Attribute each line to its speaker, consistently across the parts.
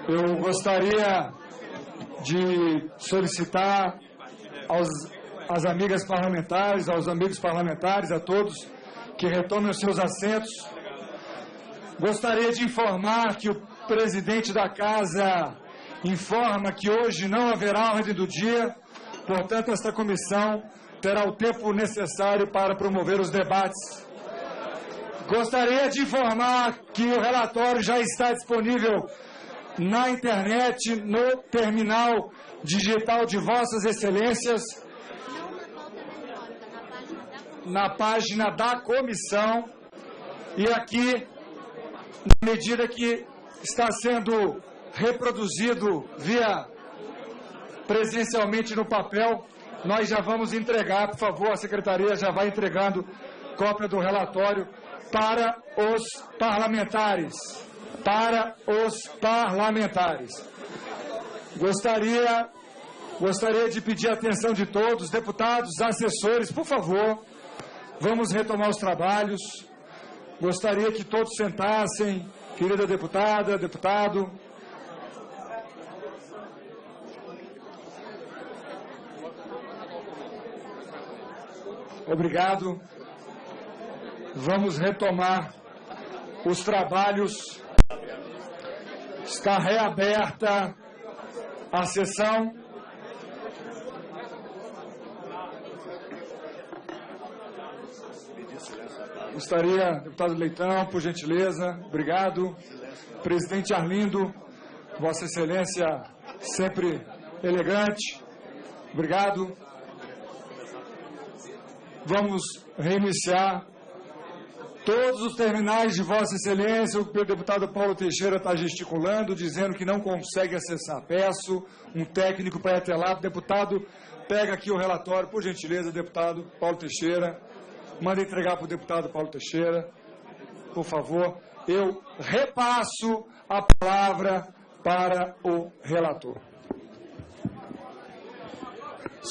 Speaker 1: Eu gostaria de solicitar às amigas parlamentares, aos amigos parlamentares, a todos que retomem os seus assentos. Gostaria de informar que o presidente da Casa informa que hoje não haverá ordem do dia, portanto, esta comissão terá o tempo necessário para promover os debates. Gostaria de informar que o relatório já está disponível na internet, no terminal digital de Vossas Excelências, na página da comissão, e aqui, na medida que está sendo reproduzido presencialmente no papel, nós já vamos entregar, por favor, a secretaria já vai entregando cópia do relatório para os parlamentares. Gostaria de pedir a atenção de todos, deputados, assessores, por favor, vamos retomar os trabalhos. Gostaria que todos sentassem, querida deputada, deputado. Obrigado. Vamos retomar os trabalhos. Está reaberta a sessão. Gostaria, deputado Leitão, por gentileza, obrigado. Presidente Arlindo, Vossa Excelência, sempre elegante, obrigado. Vamos reiniciar. Todos os terminais de Vossa Excelência, o deputado Paulo Teixeira está gesticulando, dizendo que não consegue acessar. Peço um técnico para ir até lá. Deputado, pega aqui o relatório, por gentileza, deputado Paulo Teixeira. Manda entregar para o deputado Paulo Teixeira, por favor. Eu repasso a palavra para o relator.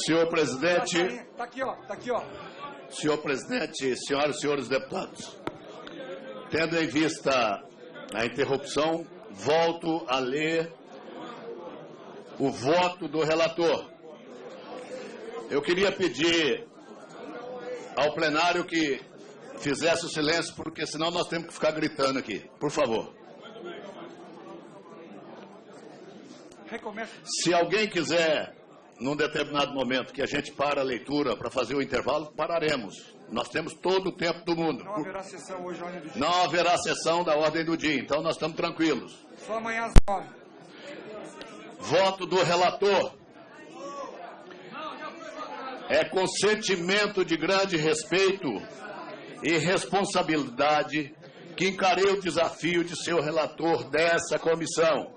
Speaker 2: Senhor presidente.
Speaker 1: Está aqui, ó. Está aqui, ó.
Speaker 2: Senhor presidente, senhoras e senhores deputados, tendo em vista a interrupção, volto a ler o voto do relator. Eu queria pedir ao plenário que fizesse o silêncio, porque senão nós temos que ficar gritando aqui. Por favor. Se alguém quiser, num determinado momento, que a gente para a leitura para fazer o intervalo, pararemos. Nós temos todo o tempo do mundo.
Speaker 1: Não haverá sessão hoje, ordem do dia.
Speaker 2: Não haverá sessão da ordem do dia, então nós estamos tranquilos.
Speaker 1: Só amanhã às 9.
Speaker 2: Voto do relator. É com sentimento de grande respeito e responsabilidade que encarei o desafio de ser o relator dessa comissão.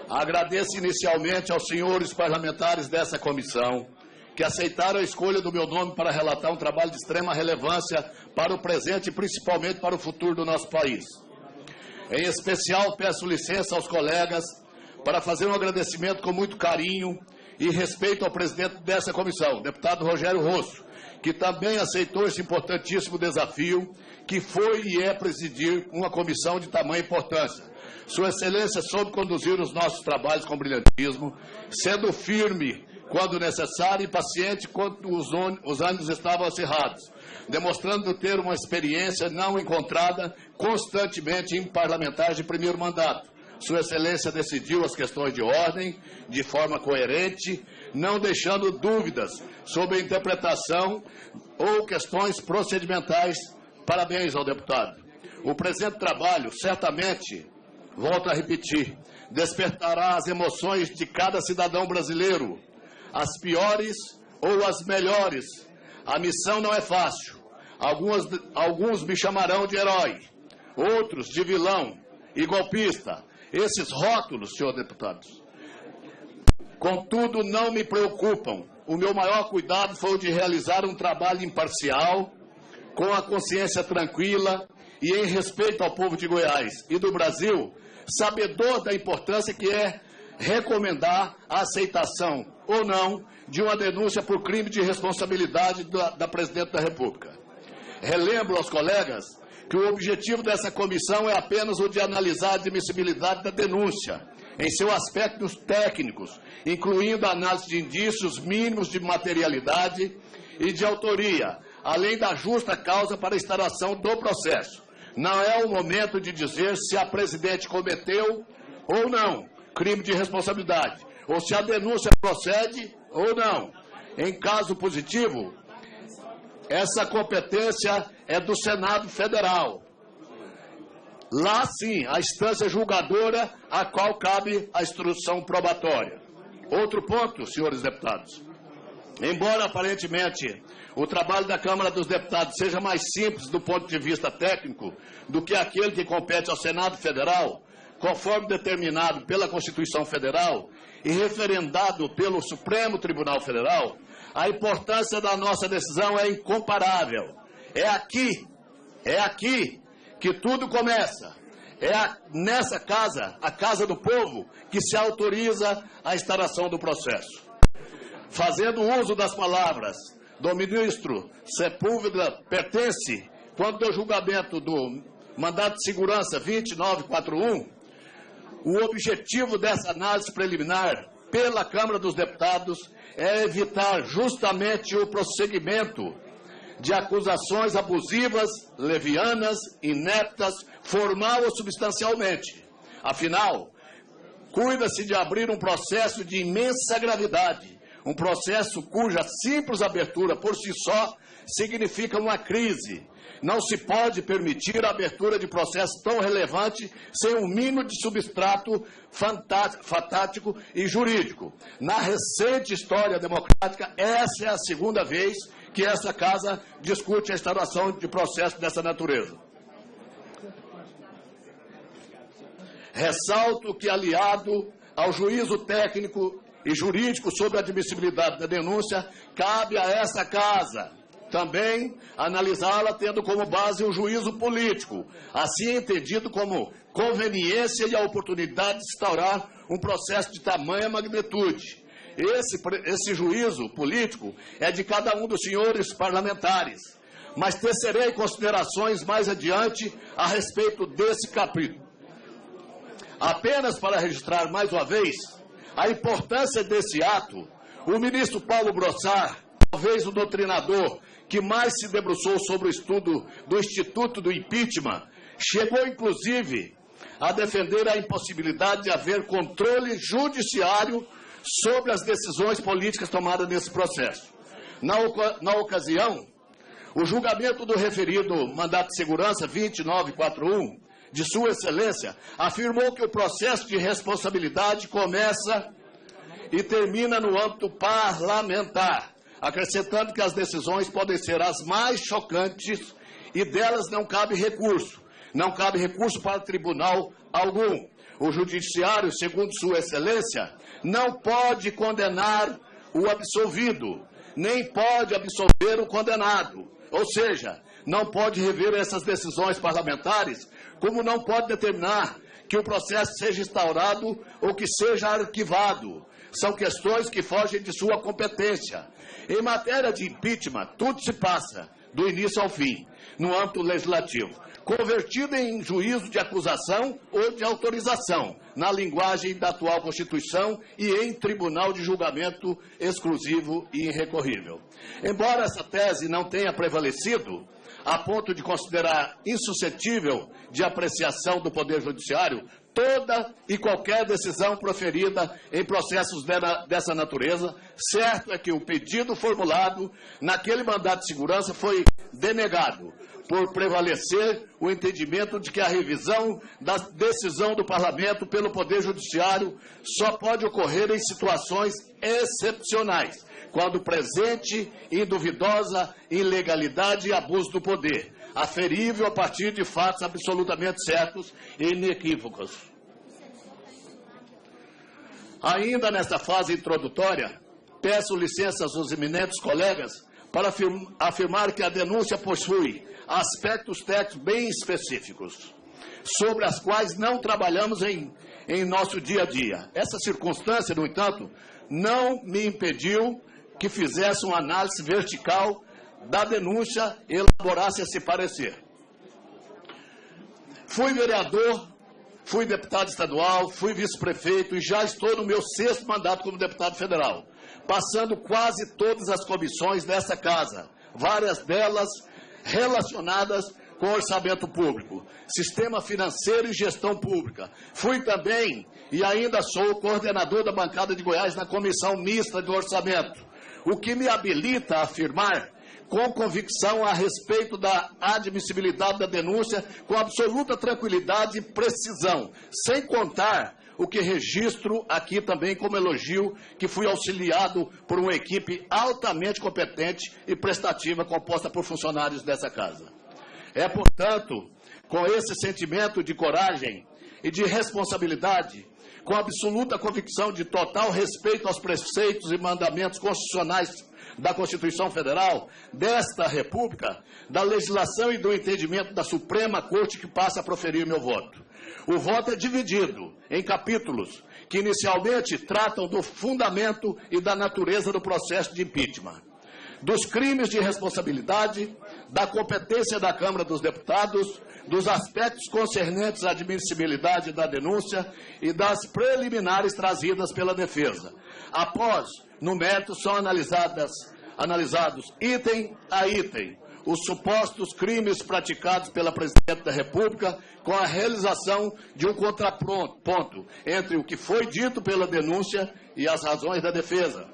Speaker 2: Agradeço inicialmente aos senhores parlamentares dessa comissão que aceitaram a escolha do meu nome para relatar um trabalho de extrema relevância para o presente e principalmente para o futuro do nosso país. Em especial, peço licença aos colegas para fazer um agradecimento com muito carinho e respeito ao presidente dessa comissão, deputado Rogério Rosso, que também aceitou esse importantíssimo desafio, que foi e é presidir uma comissão de tamanha importância. Sua Excelência soube conduzir os nossos trabalhos com brilhantismo, sendo firme quando necessário e paciente quando os ânimos estavam acirrados, demonstrando ter uma experiência não encontrada constantemente em parlamentares de primeiro mandato. Sua Excelência decidiu as questões de ordem de forma coerente, não deixando dúvidas sobre a interpretação ou questões procedimentais. Parabéns ao deputado. O presente trabalho, certamente, volto a repetir, despertará as emoções de cada cidadão brasileiro, as piores ou as melhores. A missão não é fácil. Alguns me chamarão de herói, outros de vilão e golpista. Esses rótulos, senhor deputado, contudo, não me preocupam. O meu maior cuidado foi o de realizar um trabalho imparcial, com a consciência tranquila e em respeito ao povo de Goiás e do Brasil, sabedor da importância que é recomendar a aceitação ou não de uma denúncia por crime de responsabilidade da Presidente da República. Relembro aos colegas que o objetivo dessa comissão é apenas o de analisar a admissibilidade da denúncia em seus aspectos técnicos, incluindo a análise de indícios mínimos de materialidade e de autoria, além da justa causa para a instauração do processo. Não é o momento de dizer se a presidente cometeu ou não crime de responsabilidade, ou se a denúncia procede ou não. Em caso positivo, essa competência é do Senado Federal. Lá, sim, a instância julgadora a qual cabe a instrução probatória. Outro ponto, senhores deputados. Embora, aparentemente, o trabalho da Câmara dos Deputados seja mais simples do ponto de vista técnico do que aquele que compete ao Senado Federal, conforme determinado pela Constituição Federal e referendado pelo Supremo Tribunal Federal, a importância da nossa decisão é incomparável. É aqui que tudo começa. Nessa casa, a Casa do Povo, que se autoriza a instauração do processo. Fazendo uso das palavras do ministro Sepúlveda, pertence, quando do julgamento do mandato de segurança 2941, o objetivo dessa análise preliminar pela Câmara dos Deputados é evitar justamente o prosseguimento de acusações abusivas, levianas, ineptas, formal ou substancialmente. Afinal, cuida-se de abrir um processo de imensa gravidade, um processo cuja simples abertura por si só significa uma crise. Não se pode permitir a abertura de processo tão relevante sem um mínimo de substrato fatático e jurídico. Na recente história democrática, essa é a segunda vez que essa Casa discute a instauração de processo dessa natureza. Ressalto que, aliado ao juízo técnico e jurídico sobre a admissibilidade da denúncia, cabe a essa Casa também analisá-la tendo como base o juízo político, assim entendido como conveniência e a oportunidade de instaurar um processo de tamanha magnitude. Esse juízo político é de cada um dos senhores parlamentares, mas tecerei considerações mais adiante a respeito desse capítulo. Apenas para registrar mais uma vez a importância desse ato, o ministro Paulo Brossard, talvez o doutrinador que mais se debruçou sobre o estudo do Instituto do Impeachment, chegou inclusive a defender a impossibilidade de haver controle judiciário sobre as decisões políticas tomadas nesse processo. Na ocasião, o julgamento do referido mandato de segurança 2941, de Sua Excelência, afirmou que o processo de responsabilidade começa e termina no âmbito parlamentar, acrescentando que as decisões podem ser as mais chocantes e delas não cabe recurso. Não cabe recurso para tribunal algum. O judiciário, segundo Sua Excelência, não pode condenar o absolvido, nem pode absolver o condenado. Ou seja, não pode rever essas decisões parlamentares, como não pode determinar que o processo seja instaurado ou que seja arquivado. São questões que fogem de sua competência. Em matéria de impeachment, tudo se passa, do início ao fim, no âmbito legislativo, convertido em juízo de acusação ou de autorização, na linguagem da atual Constituição e em tribunal de julgamento exclusivo e irrecorrível. Embora essa tese não tenha prevalecido, a ponto de considerar insuscetível de apreciação do Poder Judiciário toda e qualquer decisão proferida em processos dessa natureza, certo é que o pedido formulado naquele mandato de segurança foi denegado, por prevalecer o entendimento de que a revisão da decisão do Parlamento pelo Poder Judiciário só pode ocorrer em situações excepcionais, quando presente em duvidosa ilegalidade e abuso do poder, aferível a partir de fatos absolutamente certos e inequívocos. Ainda nesta fase introdutória, peço licença aos eminentes colegas para afirmar que a denúncia possui aspectos técnicos bem específicos, sobre as quais não trabalhamos em nosso dia a dia. Essa circunstância, no entanto, não me impediu que fizesse uma análise vertical da denúncia e elaborasse esse parecer. Fui vereador fui deputado estadual, fui vice-prefeito e já estou no meu 6º mandato como deputado federal, passando quase todas as comissões dessa casa, várias delas relacionadas com orçamento público, sistema financeiro e gestão pública. Fui também e ainda sou coordenador da bancada de Goiás na Comissão Mista de Orçamento, o que me habilita a afirmar com convicção a respeito da admissibilidade da denúncia com absoluta tranquilidade e precisão, sem contar o que registro aqui também como elogio, que fui auxiliado por uma equipe altamente competente e prestativa composta por funcionários dessa casa. É, portanto, com esse sentimento de coragem e de responsabilidade, com absoluta convicção de total respeito aos preceitos e mandamentos constitucionais da Constituição Federal, desta República, da legislação e do entendimento da Suprema Corte que passa a proferir meu voto. O voto é dividido em capítulos que inicialmente tratam do fundamento e da natureza do processo de impeachment, dos crimes de responsabilidade, da competência da Câmara dos Deputados, dos aspectos concernentes à admissibilidade da denúncia e das preliminares trazidas pela defesa. Após, no mérito, são analisados item a item os supostos crimes praticados pela Presidente da República com a realização de um contraponto entre o que foi dito pela denúncia e as razões da defesa.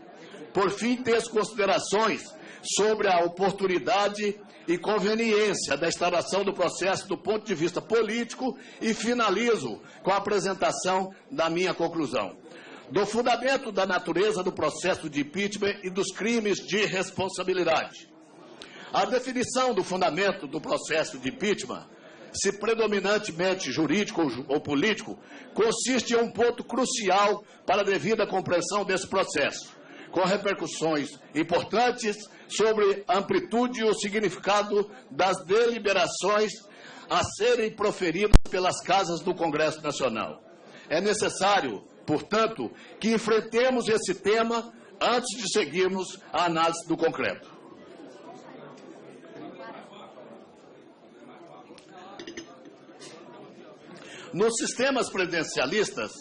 Speaker 2: Por fim, teço considerações sobre a oportunidade e conveniência da instauração do processo do ponto de vista político e finalizo com a apresentação da minha conclusão. Do fundamento da natureza do processo de impeachment e dos crimes de responsabilidade. A definição do fundamento do processo de impeachment, se predominantemente jurídico ou político, consiste em um ponto crucial para a devida compreensão desse processo, com repercussões importantes sobre a amplitude e o significado das deliberações a serem proferidas pelas casas do Congresso Nacional. É necessário, portanto, que enfrentemos esse tema antes de seguirmos a análise do concreto. Nos sistemas presidencialistas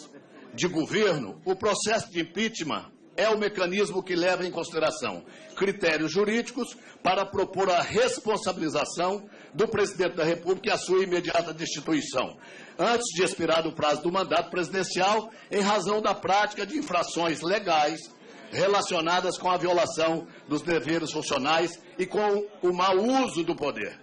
Speaker 2: de governo, o processo de impeachment é o mecanismo que leva em consideração critérios jurídicos para propor a responsabilização do Presidente da República e a sua imediata destituição, antes de expirar o prazo do mandato presidencial, em razão da prática de infrações legais relacionadas com a violação dos deveres funcionais e com o mau uso do poder.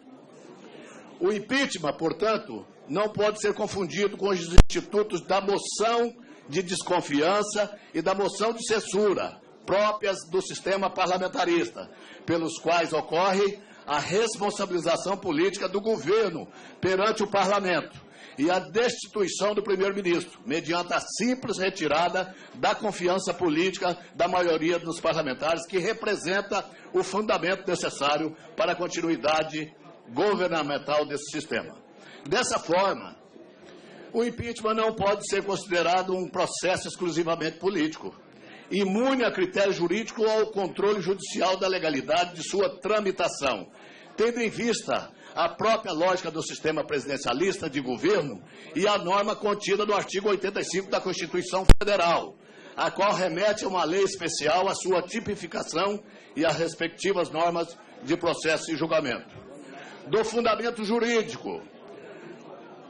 Speaker 2: O impeachment, portanto, não pode ser confundido com os institutos da moção de desconfiança e da moção de censura, próprias do sistema parlamentarista, pelos quais ocorre a responsabilização política do governo perante o parlamento e a destituição do primeiro-ministro, mediante a simples retirada da confiança política da maioria dos parlamentares, que representa o fundamento necessário para a continuidade governamental desse sistema. Dessa forma, o impeachment não pode ser considerado um processo exclusivamente político, imune a critério jurídico ou ao controle judicial da legalidade de sua tramitação, tendo em vista a própria lógica do sistema presidencialista de governo e a norma contida no artigo 85 da Constituição Federal, a qual remete a uma lei especial, a sua tipificação e as respectivas normas de processo e julgamento. Do fundamento jurídico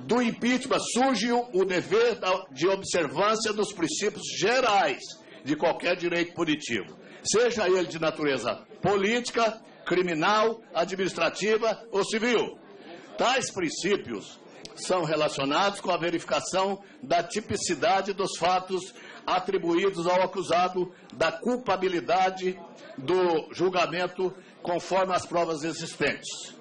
Speaker 2: do impeachment surge o dever de observância dos princípios gerais de qualquer direito punitivo, seja ele de natureza política, criminal, administrativa ou civil. Tais princípios são relacionados com a verificação da tipicidade dos fatos atribuídos ao acusado, da culpabilidade do julgamento conforme as provas existentes,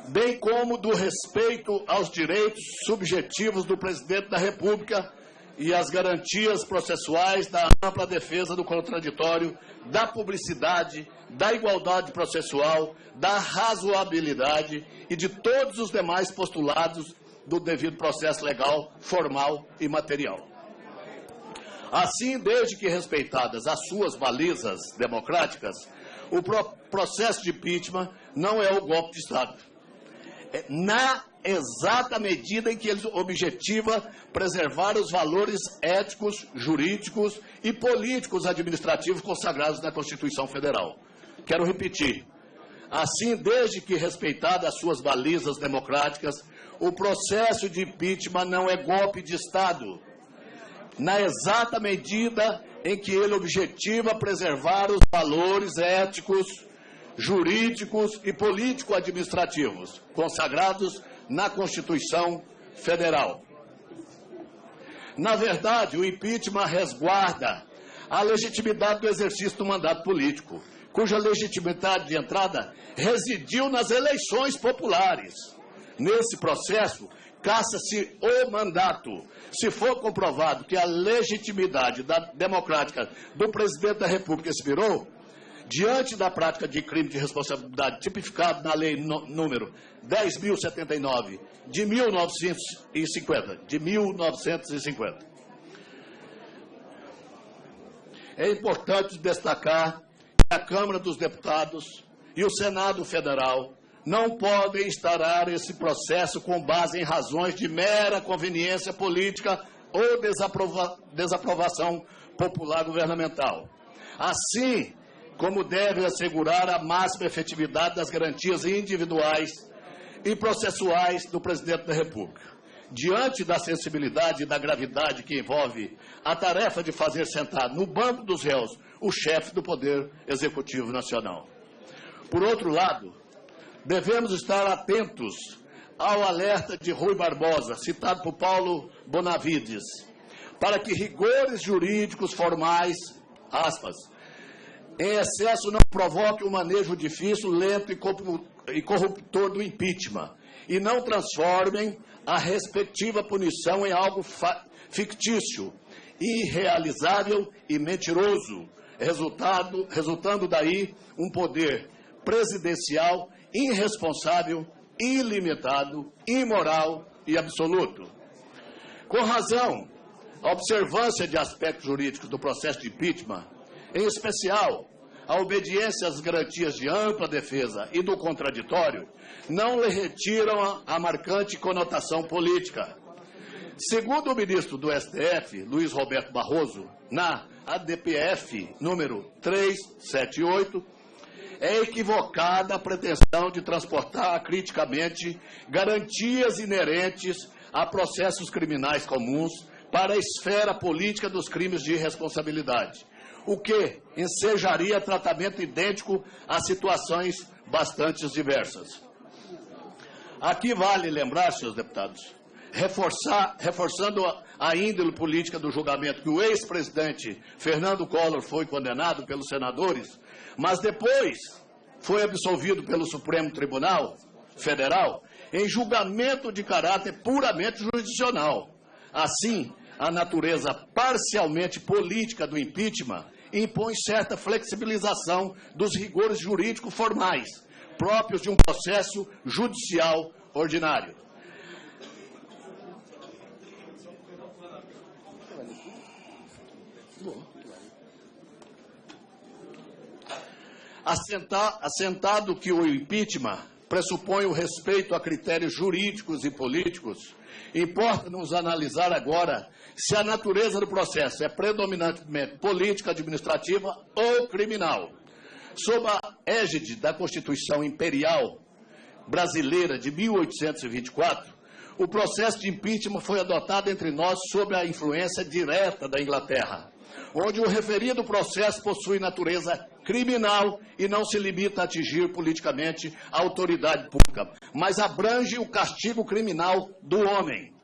Speaker 2: bem como do respeito aos direitos subjetivos do Presidente da República e as garantias processuais da ampla defesa do contraditório, da publicidade, da igualdade processual, da razoabilidade e de todos os demais postulados do devido processo legal, formal e material. Assim, desde que respeitadas as suas balizas democráticas, o processo de impeachment não é o golpe de Estado. na exata medida em que ele objetiva preservar os valores éticos, jurídicos e políticos administrativos consagrados na Constituição Federal. Quero repetir. Assim, desde que respeitadas as suas balizas democráticas, o processo de impeachment não é golpe de Estado, na exata medida em que ele objetiva preservar os valores éticos, jurídicos e político-administrativos consagrados na Constituição Federal. Na verdade, o impeachment resguarda a legitimidade do exercício do mandato político, cuja legitimidade de entrada residiu nas eleições populares. Nesse processo, caça-se o mandato. Se for comprovado que a legitimidade democrática do presidente da República expirou, diante da prática de crime de responsabilidade tipificado na Lei número 10.079 de 1950. É importante destacar que a Câmara dos Deputados e o Senado Federal não podem instaurar esse processo com base em razões de mera conveniência política ou desaprovação popular governamental. Assim, como deve assegurar a máxima efetividade das garantias individuais e processuais do Presidente da República. Diante da sensibilidade e da gravidade que envolve a tarefa de fazer sentar no banco dos réus o chefe do Poder Executivo Nacional. Por outro lado, devemos estar atentos ao alerta de Rui Barbosa, citado por Paulo Bonavides, para que rigores jurídicos formais, aspas, em excesso não provoque um manejo difícil, lento e corruptor do impeachment e não transformem a respectiva punição em algo fictício, irrealizável e mentiroso, resultando daí um poder presidencial irresponsável, ilimitado, imoral e absoluto. Com razão, a observância de aspectos jurídicos do processo de impeachment, em especial a obediência às garantias de ampla defesa e do contraditório, não lhe retiram a marcante conotação política. Segundo o ministro do STF, Luiz Roberto Barroso, na ADPF número 378, é equivocada a pretensão de transportar acriticamente garantias inerentes a processos criminais comuns para a esfera política dos crimes de responsabilidade, o que ensejaria tratamento idêntico a situações bastante diversas. Aqui vale lembrar, senhores deputados, reforçando a índole política do julgamento que o ex-presidente Fernando Collor foi condenado pelos senadores, mas depois foi absolvido pelo Supremo Tribunal Federal em julgamento de caráter puramente jurisdicional. Assim, a natureza parcialmente política do impeachment impõe certa flexibilização dos rigores jurídicos formais, próprios de um processo judicial ordinário. Assentado que o impeachment pressupõe o respeito a critérios jurídicos e políticos, importa-nos analisar agora se a natureza do processo é predominantemente política, administrativa ou criminal. Sob a égide da Constituição Imperial Brasileira de 1824, o processo de impeachment foi adotado entre nós sob a influência direta da Inglaterra, onde o referido processo possui natureza criminal e não se limita a atingir politicamente a autoridade pública, mas abrange o castigo criminal do homem.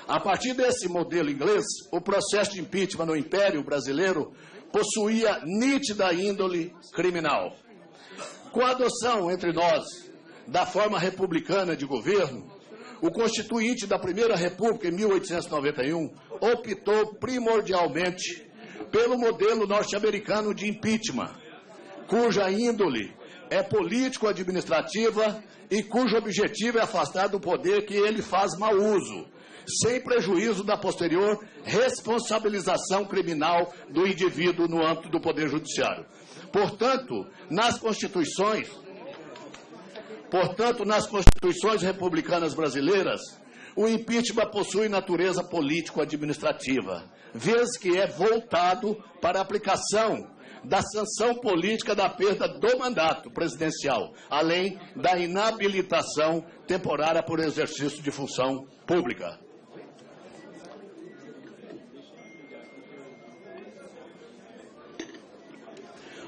Speaker 2: A partir desse modelo inglês, o processo de impeachment no Império Brasileiro possuía nítida índole criminal. Com a adoção entre nós da forma republicana de governo, o Constituinte da Primeira República, em 1891, optou primordialmente pelo modelo norte-americano de impeachment, cuja índole é político-administrativa e cujo objetivo é afastar do poder que ele faz mau uso, sem prejuízo da posterior responsabilização criminal do indivíduo no âmbito do Poder Judiciário. Portanto, nas Constituições Portanto, nas constituições republicanas brasileiras, o impeachment possui natureza político-administrativa, vez que é voltado para a aplicação da sanção política da perda do mandato presidencial, além da inabilitação temporária por exercício de função pública.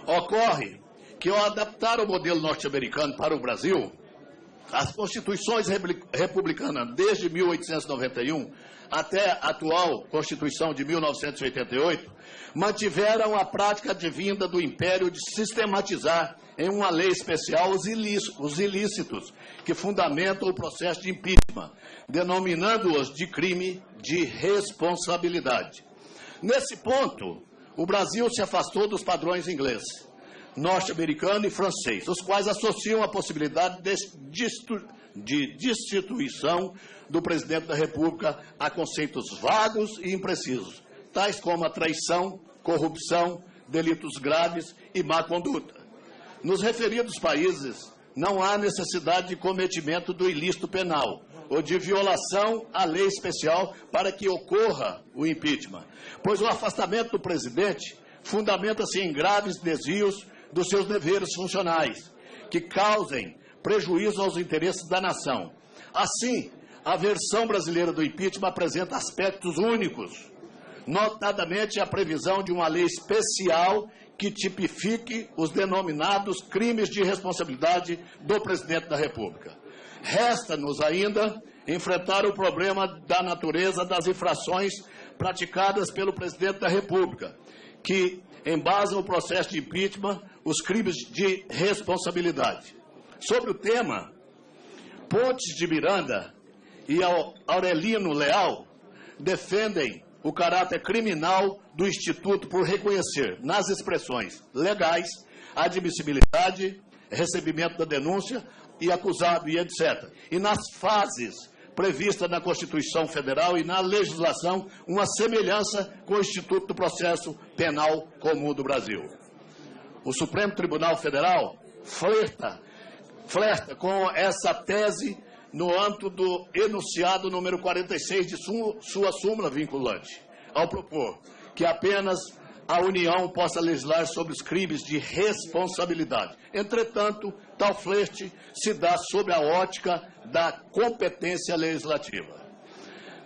Speaker 2: Ocorre que, ao adaptar o modelo norte-americano para o Brasil, as constituições republicanas desde 1891 até a atual Constituição de 1988 mantiveram a prática advinda do Império de sistematizar em uma lei especial os ilícitos que fundamentam o processo de impeachment, denominando-os de crime de responsabilidade. Nesse ponto, o Brasil se afastou dos padrões inglês, norte-americano e francês, os quais associam a possibilidade de destituição do presidente da República a conceitos vagos e imprecisos, tais como a traição, corrupção, delitos graves e má conduta. Nos referidos países, não há necessidade de cometimento do ilícito penal ou de violação à lei especial para que ocorra o impeachment, pois o afastamento do presidente fundamenta-se em graves desvios dos seus deveres funcionais, que causem prejuízo aos interesses da nação. Assim, a versão brasileira do impeachment apresenta aspectos únicos, notadamente a previsão de uma lei especial que tipifique os denominados crimes de responsabilidade do presidente da República. Resta-nos ainda enfrentar o problema da natureza das infrações praticadas pelo presidente da República, que embasam o processo de impeachment, os crimes de responsabilidade. Sobre o tema, Pontes de Miranda e Aurelino Leal defendem o caráter criminal do Instituto por reconhecer, nas expressões legais, admissibilidade, recebimento da denúncia e acusado e etc. E nas fases previstas na Constituição Federal e na legislação, uma semelhança com o Instituto do Processo Penal Comum do Brasil. O Supremo Tribunal Federal flerta com essa tese no âmbito do enunciado número 46 de sua súmula vinculante, ao propor que apenas a União possa legislar sobre os crimes de responsabilidade. Entretanto, tal flerte se dá sob a ótica da competência legislativa.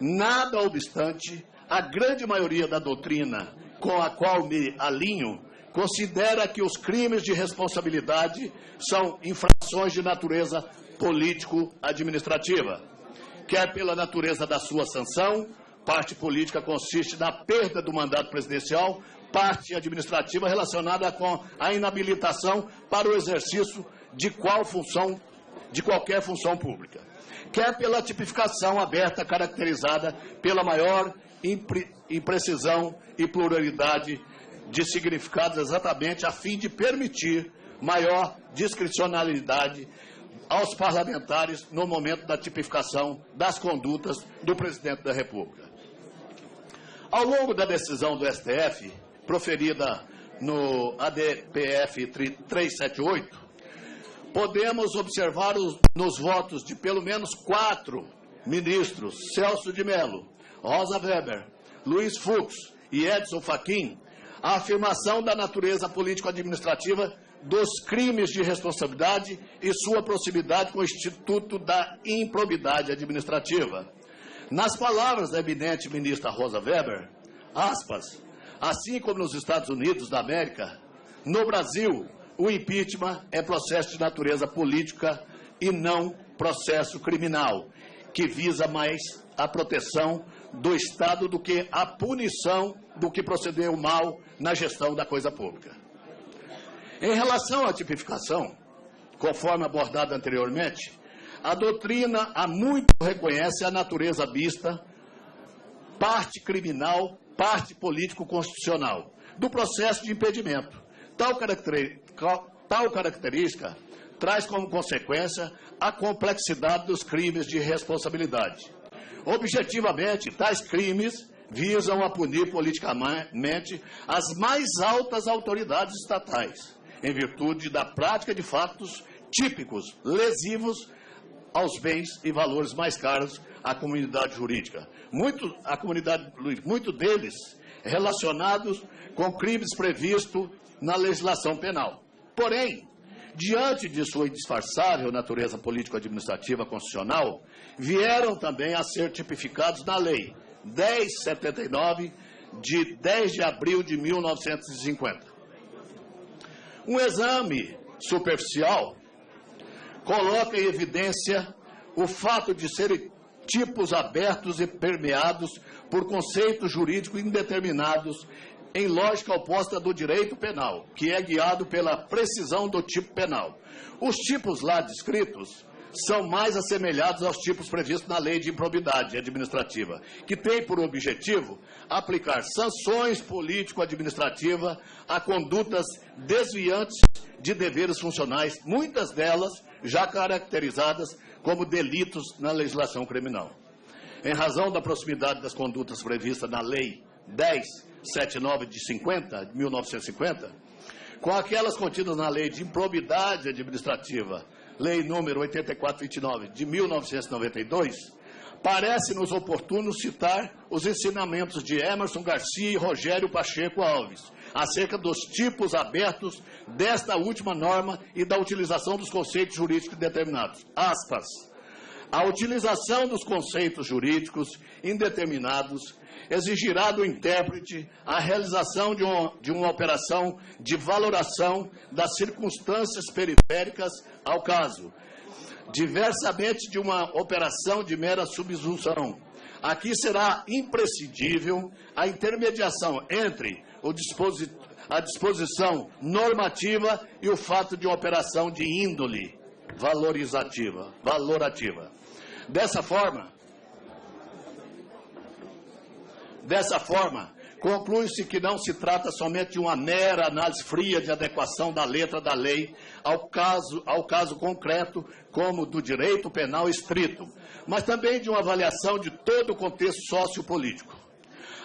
Speaker 2: Nada obstante, a grande maioria da doutrina com a qual me alinho considera que os crimes de responsabilidade são infrações de natureza político-administrativa, quer pela natureza da sua sanção, parte política consiste na perda do mandato presidencial, parte administrativa relacionada com a inabilitação para o exercício de qualquer função pública, quer pela tipificação aberta caracterizada pela maior imprecisão e pluralidade de significados, exatamente a fim de permitir maior discricionalidade aos parlamentares no momento da tipificação das condutas do presidente da República. Ao longo da decisão do STF, proferida no ADPF 378, podemos observar nos votos de pelo menos 4 ministros, Celso de Mello, Rosa Weber, Luiz Fux e Edson Fachin, a afirmação da natureza político-administrativa dos crimes de responsabilidade e sua proximidade com o Instituto da Improbidade Administrativa. Nas palavras da eminente ministra Rosa Weber, aspas, assim como nos Estados Unidos da América, no Brasil, o impeachment é processo de natureza política e não processo criminal, que visa mais a proteção do Estado do que a punição do que procedeu mal na gestão da coisa pública. Em relação à tipificação, conforme abordado anteriormente, a doutrina há muito reconhece a natureza mista, parte criminal, parte político-constitucional, do processo de impedimento. Tal característica traz como consequência a complexidade dos crimes de responsabilidade. Objetivamente, tais crimes visam a punir politicamente as mais altas autoridades estatais, em virtude da prática de fatos típicos lesivos aos bens e valores mais caros à comunidade jurídica. Muito deles relacionados com crimes previstos na legislação penal. Porém, diante de sua indisfarçável natureza político-administrativa constitucional, vieram também a ser tipificados na Lei 1079, de 10 de abril de 1950. Um exame superficial coloca em evidência o fato de serem tipos abertos e permeados por conceitos jurídicos indeterminados em lógica oposta do direito penal, que é guiado pela precisão do tipo penal. Os tipos lá descritos são mais assemelhados aos tipos previstos na Lei de Improbidade Administrativa, que tem por objetivo aplicar sanções político-administrativas a condutas desviantes de deveres funcionais, muitas delas já caracterizadas como delitos na legislação criminal. Em razão da proximidade das condutas previstas na Lei 1079 de 1950, com aquelas contidas na Lei de Improbidade Administrativa, Lei número 8429 de 1992, parece-nos oportuno citar os ensinamentos de Emerson Garcia e Rogério Pacheco Alves, acerca dos tipos abertos desta última norma e da utilização dos conceitos jurídicos determinados. Aspas. A utilização dos conceitos jurídicos indeterminados exigirá do intérprete a realização de uma operação de valoração das circunstâncias periféricas ao caso, diversamente de uma operação de mera subsunção. Aqui será imprescindível a intermediação entre a disposição normativa e o fato de uma operação de índole valorativa. Dessa forma, conclui-se que não se trata somente de uma mera análise fria de adequação da letra da lei ao caso concreto, como do direito penal estrito, mas também de uma avaliação de todo o contexto sociopolítico.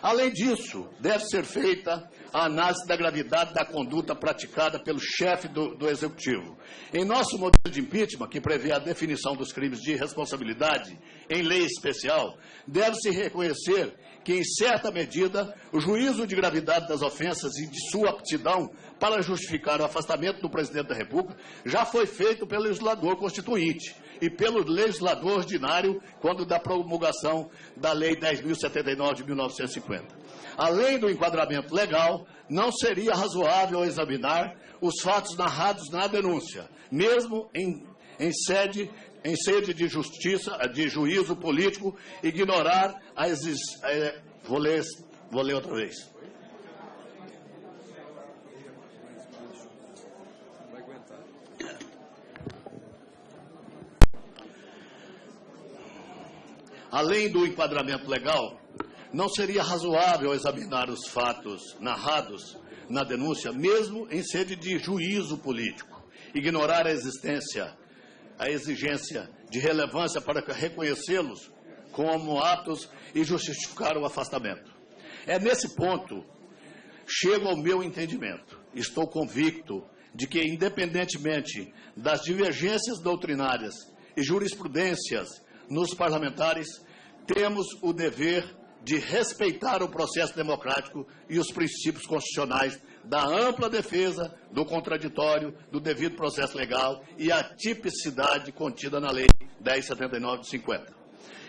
Speaker 2: Além disso, deve ser feita a análise da gravidade da conduta praticada pelo chefe do Executivo. Em nosso modelo de impeachment, que prevê a definição dos crimes de responsabilidade em lei especial, deve-se reconhecer que, em certa medida, o juízo de gravidade das ofensas e de sua aptidão para justificar o afastamento do presidente da República já foi feito pelo legislador constituinte e pelo legislador ordinário quando da promulgação da Lei 10.079 de 1950. Além do enquadramento legal, não seria razoável examinar os fatos narrados na denúncia, mesmo em sede de justiça, de juízo político, ignorar a existência. Vou ler outra vez. Além do enquadramento legal, não seria razoável examinar os fatos narrados na denúncia, mesmo em sede de juízo político, ignorar a exigência de relevância para reconhecê-los como atos e justificar o afastamento. É nesse ponto, chego ao meu entendimento. Estou convicto de que, independentemente das divergências doutrinárias e jurisprudências nos parlamentares, temos o dever de respeitar o processo democrático e os princípios constitucionais da ampla defesa, do contraditório, do devido processo legal e a tipicidade contida na Lei 1079 de 50.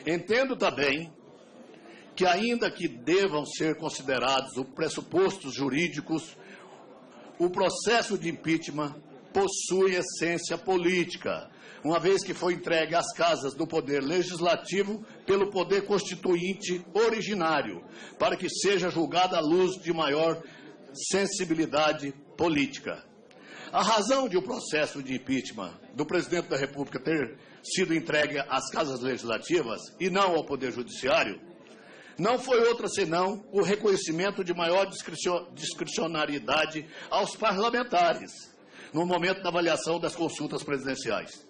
Speaker 2: Entendo também que, ainda que devam ser considerados os pressupostos jurídicos, o processo de impeachment possui essência política, uma vez que foi entregue às casas do Poder Legislativo pelo Poder Constituinte originário, para que seja julgada à luz de maior sensibilidade política. A razão de o processo de impeachment do Presidente da República ter sido entregue às casas legislativas e não ao Poder Judiciário não foi outra senão o reconhecimento de maior discricionariedade aos parlamentares no momento da avaliação das consultas presidenciais.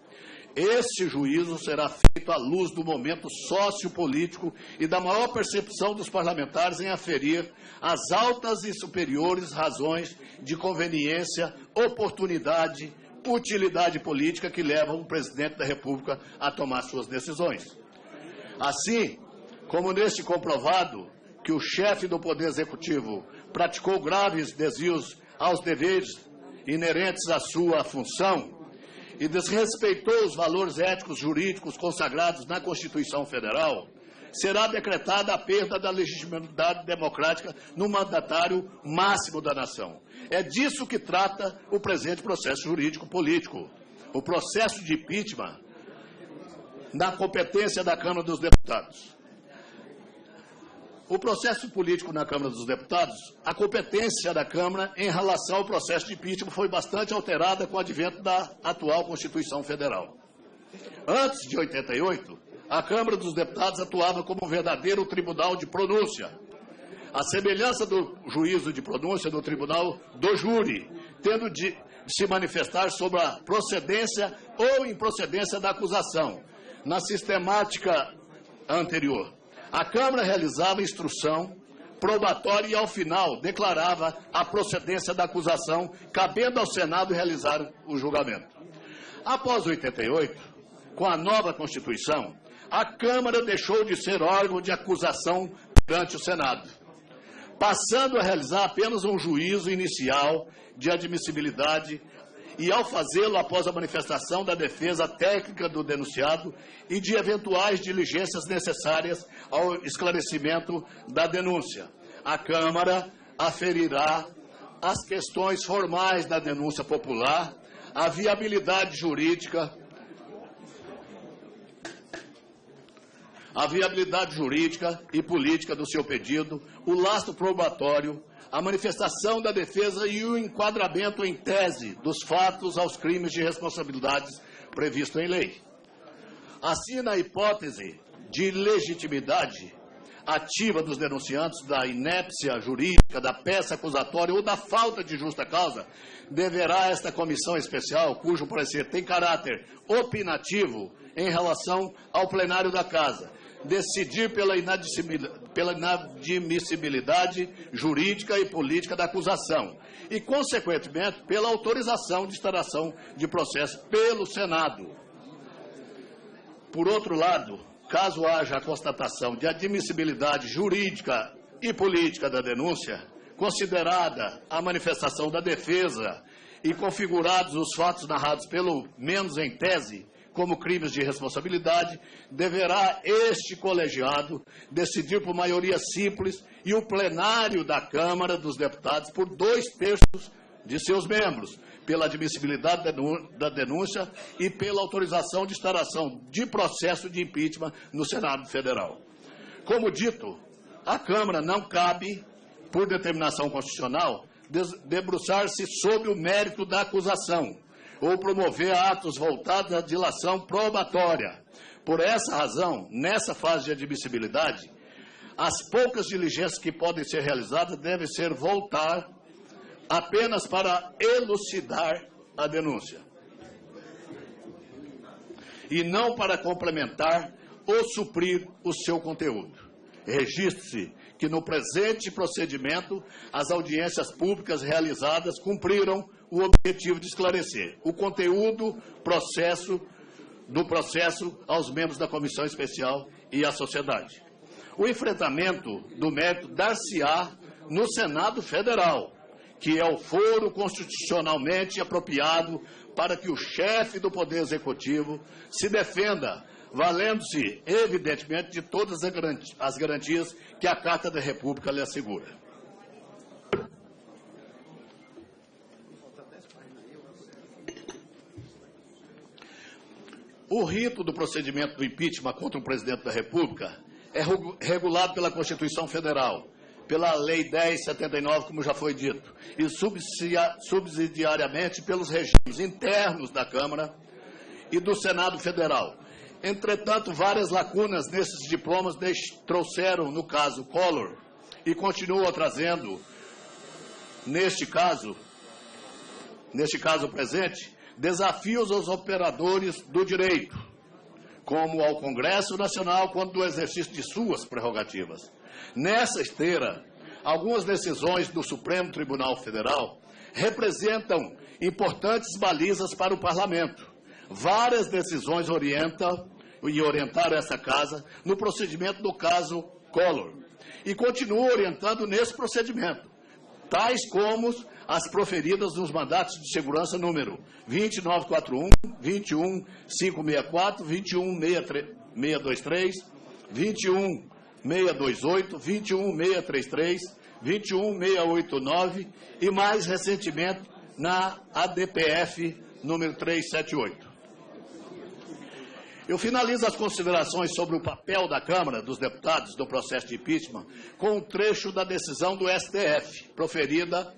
Speaker 2: Esse juízo será feito à luz do momento sociopolítico e da maior percepção dos parlamentares em aferir as altas e superiores razões de conveniência, oportunidade, utilidade política que levam o presidente da República a tomar suas decisões. Assim, como neste comprovado que o chefe do Poder Executivo praticou graves desvios aos deveres inerentes à sua função e desrespeitou os valores éticos jurídicos consagrados na Constituição Federal, será decretada a perda da legitimidade democrática no mandatário máximo da nação. É disso que trata o presente processo jurídico político. O processo de impeachment na competência da Câmara dos Deputados. O processo político na Câmara dos Deputados, a competência da Câmara em relação ao processo de impeachment foi bastante alterada com o advento da atual Constituição Federal. Antes de 88, a Câmara dos Deputados atuava como um verdadeiro tribunal de pronúncia, a semelhança do juízo de pronúncia do tribunal do júri, tendo de se manifestar sobre a procedência ou improcedência da acusação, na sistemática anterior. A Câmara realizava instrução probatória e, ao final, declarava a procedência da acusação, cabendo ao Senado realizar o julgamento. Após 88, com a nova Constituição, a Câmara deixou de ser órgão de acusação perante o Senado, passando a realizar apenas um juízo inicial de admissibilidade e, ao fazê-lo após a manifestação da defesa técnica do denunciado e de eventuais diligências necessárias ao esclarecimento da denúncia. A Câmara aferirá as questões formais da denúncia popular, a viabilidade jurídica e política do seu pedido, o lastro probatório, a manifestação da defesa e o enquadramento em tese dos fatos aos crimes de responsabilidades previstos em lei. Assim, na hipótese de legitimidade ativa dos denunciantes, da inépcia jurídica, da peça acusatória ou da falta de justa causa, deverá esta comissão especial, cujo parecer tem caráter opinativo em relação ao plenário da Casa, decidir pela inadmissibilidade jurídica e política da acusação e, consequentemente, pela autorização de instauração de processo pelo Senado. Por outro lado, caso haja a constatação de admissibilidade jurídica e política da denúncia, considerada a manifestação da defesa e configurados os fatos narrados pelo menos em tese como crimes de responsabilidade, deverá este colegiado decidir por maioria simples e o plenário da Câmara dos Deputados por 2/3 de seus membros, pela admissibilidade da denúncia e pela autorização de instauração de processo de impeachment no Senado Federal. Como dito, a Câmara não cabe, por determinação constitucional, debruçar-se sobre o mérito da acusação ou promover atos voltados à dilação probatória. Por essa razão, nessa fase de admissibilidade, as poucas diligências que podem ser realizadas devem ser voltar apenas para elucidar a denúncia e não para complementar ou suprir o seu conteúdo. Registre-se que no presente procedimento as audiências públicas realizadas cumpriram o objetivo de esclarecer o conteúdo do processo aos membros da Comissão Especial e à sociedade. O enfrentamento do mérito dar-se-á no Senado Federal, que é o foro constitucionalmente apropriado para que o chefe do Poder Executivo se defenda, valendo-se, evidentemente, de todas as garantias que a Carta da República lhe assegura. O rito do procedimento do impeachment contra o presidente da República é regulado pela Constituição Federal, pela Lei 10.79, como já foi dito, e subsidiariamente pelos regimes internos da Câmara e do Senado Federal. Entretanto, várias lacunas nesses diplomas trouxeram, no caso Collor, e continuam trazendo, neste caso presente, desafios aos operadores do direito, como ao Congresso Nacional quanto do exercício de suas prerrogativas. Nessa esteira, algumas decisões do Supremo Tribunal Federal representam importantes balizas para o Parlamento. Várias decisões orientaram essa Casa no procedimento do caso Collor e continuam orientando nesse procedimento, tais como as proferidas nos mandatos de segurança número 20941, 21564, 21623, 21628, 21633, 21689 e, mais recentemente, na ADPF número 378. Eu finalizo as considerações sobre o papel da Câmara dos Deputados no processo de impeachment com um trecho da decisão do STF, proferida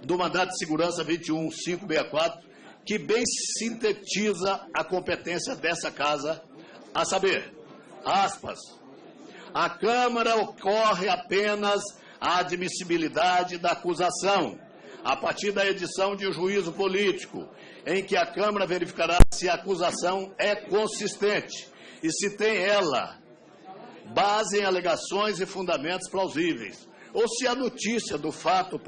Speaker 2: do mandato de segurança 21564, que bem sintetiza a competência dessa Casa, a saber, aspas, a Câmara ocorre apenas a admissibilidade da acusação, a partir da edição de um juízo político, em que a Câmara verificará se a acusação é consistente e se tem ela base em alegações e fundamentos plausíveis, ou se a notícia do fato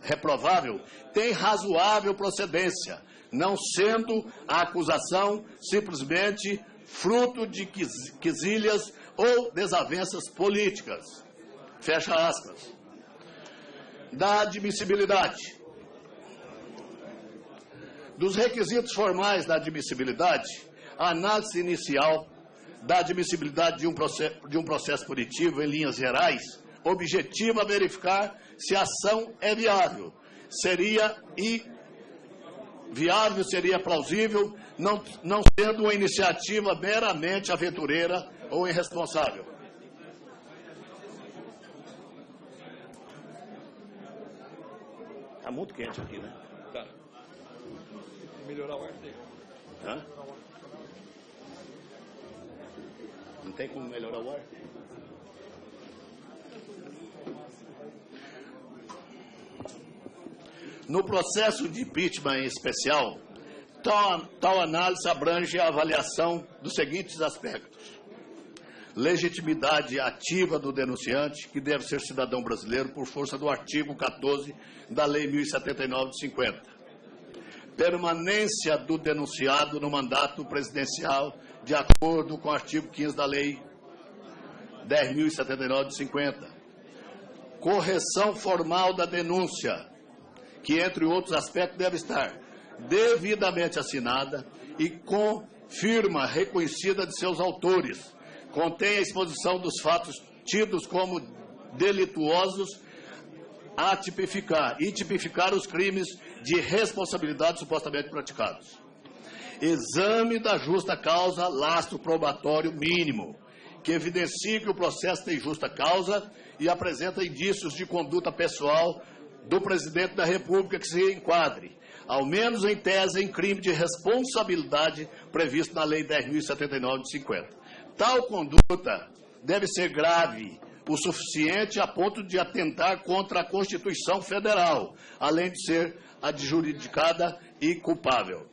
Speaker 2: reprovável tem razoável procedência, não sendo a acusação simplesmente fruto de quesilhas ou desavenças políticas. Fecha aspas. Da admissibilidade. Dos requisitos formais da admissibilidade, a análise inicial da admissibilidade de um processo punitivo, em linhas gerais, objetiva verificar se a ação é viável. Seria plausível, não sendo uma iniciativa meramente aventureira ou irresponsável. Está muito quente aqui, né?
Speaker 3: Tá. Melhorar o ar dele.
Speaker 2: Hã? Não tem como melhorar o ar? No processo de impeachment em especial, tal análise abrange a avaliação dos seguintes aspectos. Legitimidade ativa do denunciante, que deve ser cidadão brasileiro por força do artigo 14 da Lei 1079 de 50. Permanência do denunciado no mandato presidencial, de acordo com o artigo 15 da Lei 10.079 de 50. Correção formal da denúncia, que, entre outros aspectos, deve estar devidamente assinada e com firma reconhecida de seus autores. Contém a exposição dos fatos tidos como delituosos a tipificar e tipificar os crimes de responsabilidade supostamente praticados. Exame da justa causa, lastro probatório mínimo, que evidencie que o processo tem justa causa e apresenta indícios de conduta pessoal do Presidente da República que se enquadre, ao menos em tese, em crime de responsabilidade previsto na Lei 10.079 de 50. Tal conduta deve ser grave o suficiente a ponto de atentar contra a Constituição Federal, além de ser adjudicada e culpável.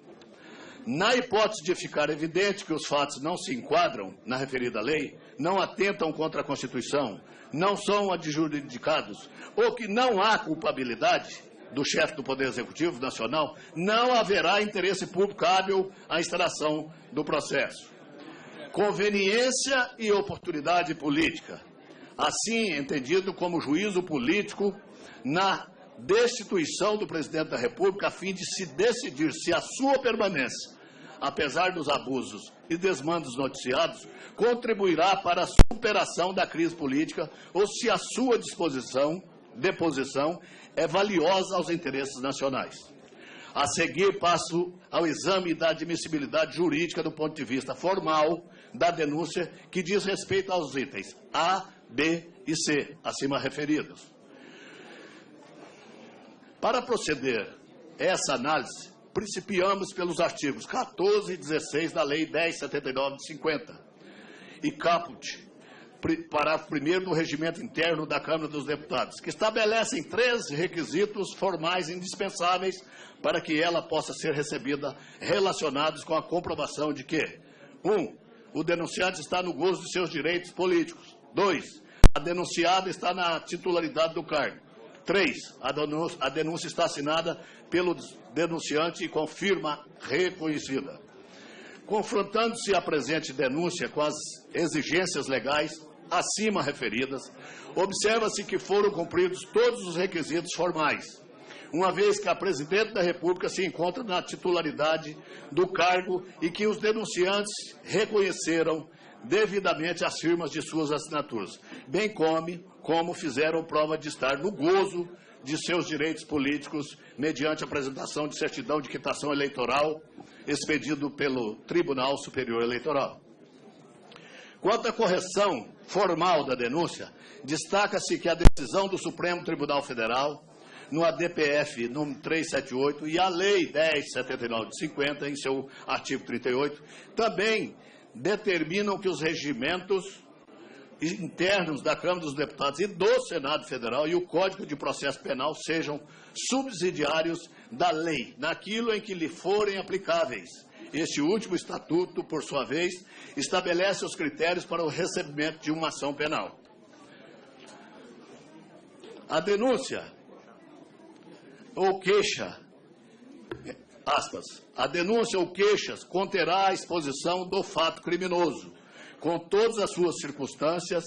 Speaker 2: Na hipótese de ficar evidente que os fatos não se enquadram na referida lei, não atentam contra a Constituição, não são adjudicados, ou que não há culpabilidade do chefe do Poder Executivo Nacional, não haverá interesse público hábil à instauração do processo. Conveniência e oportunidade política, assim entendido como juízo político na destituição do Presidente da República a fim de se decidir se a sua permanência, apesar dos abusos e desmandos noticiados, contribuirá para a superação da crise política ou se a sua deposição é valiosa aos interesses nacionais. A seguir, passo ao exame da admissibilidade jurídica do ponto de vista formal da denúncia, que diz respeito aos itens A, B e C, acima referidos. Para proceder essa análise, principiamos pelos artigos 14 e 16 da Lei 10.079 de 50 e caput, parágrafo 1º do Regimento Interno da Câmara dos Deputados, que estabelecem 3 requisitos formais indispensáveis para que ela possa ser recebida, relacionados com a comprovação de que 1. O denunciante está no gozo de seus direitos políticos. 2. A denunciada está na titularidade do cargo. 3. A denúncia está assinada pelo denunciante e com firma reconhecida. Confrontando-se a presente denúncia com as exigências legais acima referidas, observa-se que foram cumpridos todos os requisitos formais, uma vez que a Presidente da República se encontra na titularidade do cargo e que os denunciantes reconheceram devidamente as firmas de suas assinaturas, bem como fizeram prova de estar no gozo de seus direitos políticos mediante a apresentação de certidão de quitação eleitoral expedido pelo Tribunal Superior Eleitoral. Quanto à correção formal da denúncia, destaca-se que a decisão do Supremo Tribunal Federal, no ADPF número 378 e a Lei 10.79 de 50, em seu artigo 38, também determinam que os regimentos internos da Câmara dos Deputados e do Senado Federal e o Código de Processo Penal sejam subsidiários da lei, naquilo em que lhe forem aplicáveis. Este último estatuto, por sua vez, estabelece os critérios para o recebimento de uma ação penal. A denúncia ou queixa, aspas, a denúncia ou queixas conterá a exposição do fato criminoso, com todas as suas circunstâncias,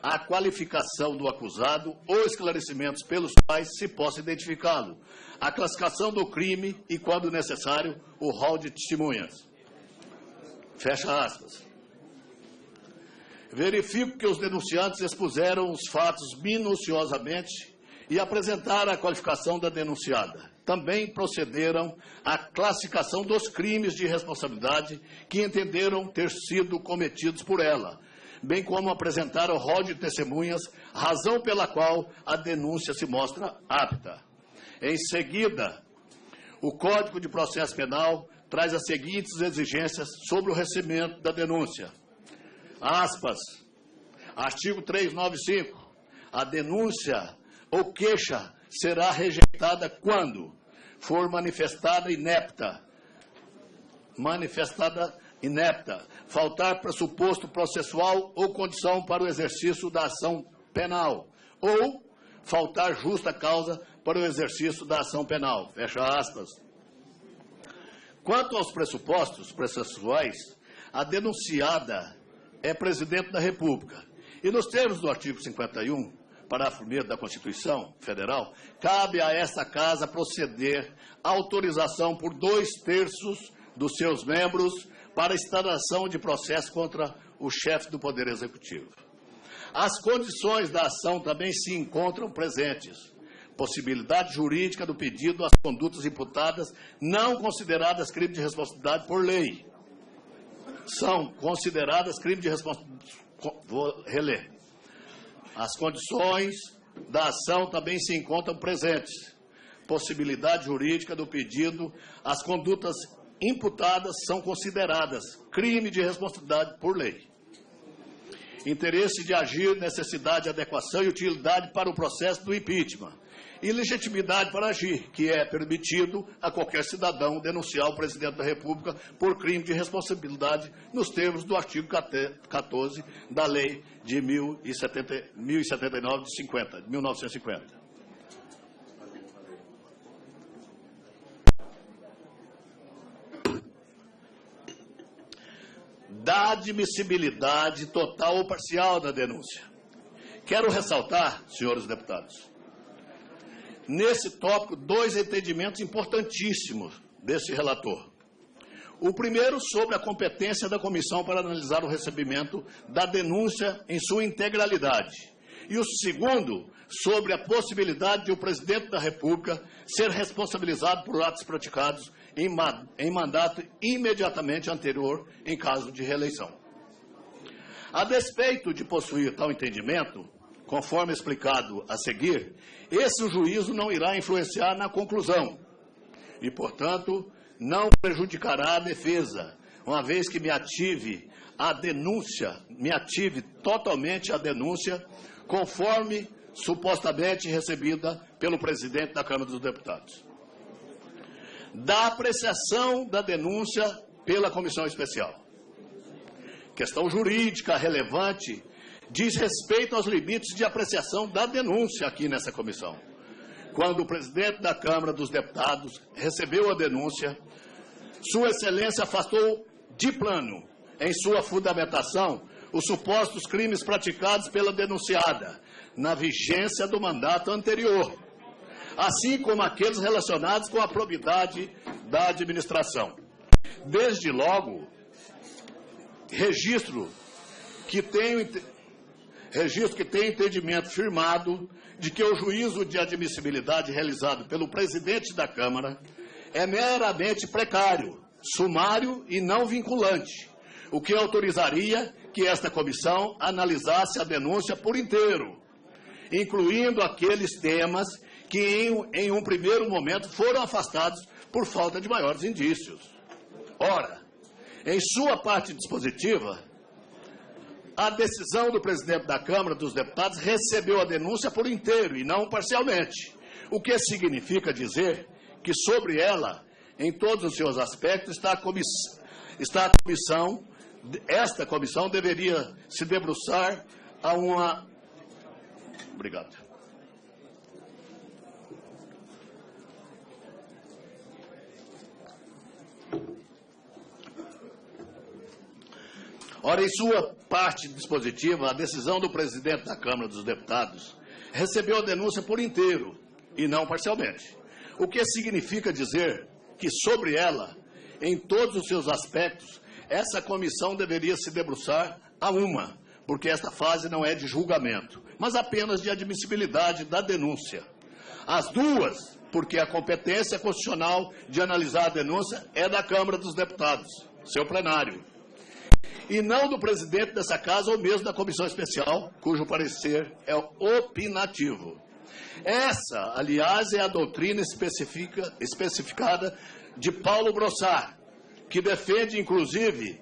Speaker 2: a qualificação do acusado ou esclarecimentos pelos quais se possa identificá-lo, a classificação do crime e, quando necessário, o rol de testemunhas. Fecha aspas. Verifico que os denunciantes expuseram os fatos minuciosamente e apresentaram a qualificação da denunciada. Também procederam à classificação dos crimes de responsabilidade que entenderam ter sido cometidos por ela, bem como apresentaram o rol de testemunhas, razão pela qual a denúncia se mostra apta. Em seguida, o Código de Processo Penal traz as seguintes exigências sobre o recebimento da denúncia. Aspas, artigo 395, a denúncia ou queixa será rejeitada quando for manifestada inepta, faltar pressuposto processual ou condição para o exercício da ação penal, ou faltar justa causa para o exercício da ação penal. Fecha aspas. Quanto aos pressupostos processuais, a denunciada é Presidente da República. E nos termos do artigo 51, parágrafo 1º da Constituição Federal, cabe a esta Casa proceder à autorização por 2/3 dos seus membros para a instauração de processo contra o chefe do Poder Executivo. As condições da ação também se encontram presentes. Possibilidade jurídica do pedido às condutas imputadas não consideradas crime de responsabilidade por lei. São consideradas crime de responsabilidade. Vou reler. As condições da ação também se encontram presentes. Possibilidade jurídica do pedido, as condutas imputadas são consideradas crime de responsabilidade por lei. Interesse de agir, necessidade, adequação e utilidade para o processo do impeachment. E legitimidade para agir, que é permitido a qualquer cidadão denunciar o Presidente da República por crime de responsabilidade nos termos do artigo 14 da Lei de 1079 de 1950. Da admissibilidade total ou parcial da denúncia. Quero ressaltar, senhores deputados, nesse tópico, 2 entendimentos importantíssimos desse relator. O primeiro, sobre a competência da comissão para analisar o recebimento da denúncia em sua integralidade. E o segundo, sobre a possibilidade de o Presidente da República ser responsabilizado por atos praticados em mandato imediatamente anterior em caso de reeleição. A despeito de possuir tal entendimento, conforme explicado a seguir, esse juízo não irá influenciar na conclusão e, portanto, não prejudicará a defesa, uma vez que me ative totalmente a denúncia, conforme supostamente recebida pelo presidente da Câmara dos Deputados. Da apreciação da denúncia pela comissão especial. Questão jurídica relevante diz respeito aos limites de apreciação da denúncia aqui nessa comissão. quando o presidente da Câmara dos Deputados recebeu a denúncia, Sua Excelência afastou de plano, em sua fundamentação, os supostos crimes praticados pela denunciada, na vigência do mandato anterior, assim como aqueles relacionados com a probidade da administração. Desde logo, registro que tem entendimento firmado de que o juízo de admissibilidade realizado pelo presidente da Câmara é meramente precário, sumário e não vinculante, o que autorizaria que esta comissão analisasse a denúncia por inteiro, incluindo aqueles temas que em um primeiro momento foram afastados por falta de maiores indícios. Ora, em sua parte dispositiva, a decisão do presidente da Câmara dos Deputados recebeu a denúncia por inteiro e não parcialmente, o que significa dizer que sobre ela, em todos os seus aspectos, esta comissão deveria se debruçar a uma... Obrigado. Ora, em sua parte dispositiva, a decisão do presidente da Câmara dos Deputados recebeu a denúncia por inteiro e não parcialmente, o que significa dizer que sobre ela, em todos os seus aspectos, essa comissão deveria se debruçar a uma, porque esta fase não é de julgamento, mas apenas de admissibilidade da denúncia. As duas, porque a competência constitucional de analisar a denúncia é da Câmara dos Deputados, seu plenário, e não do presidente dessa casa ou mesmo da comissão especial, cujo parecer é opinativo. Essa, aliás, é a doutrina especificada de Paulo Brossard, que defende, inclusive,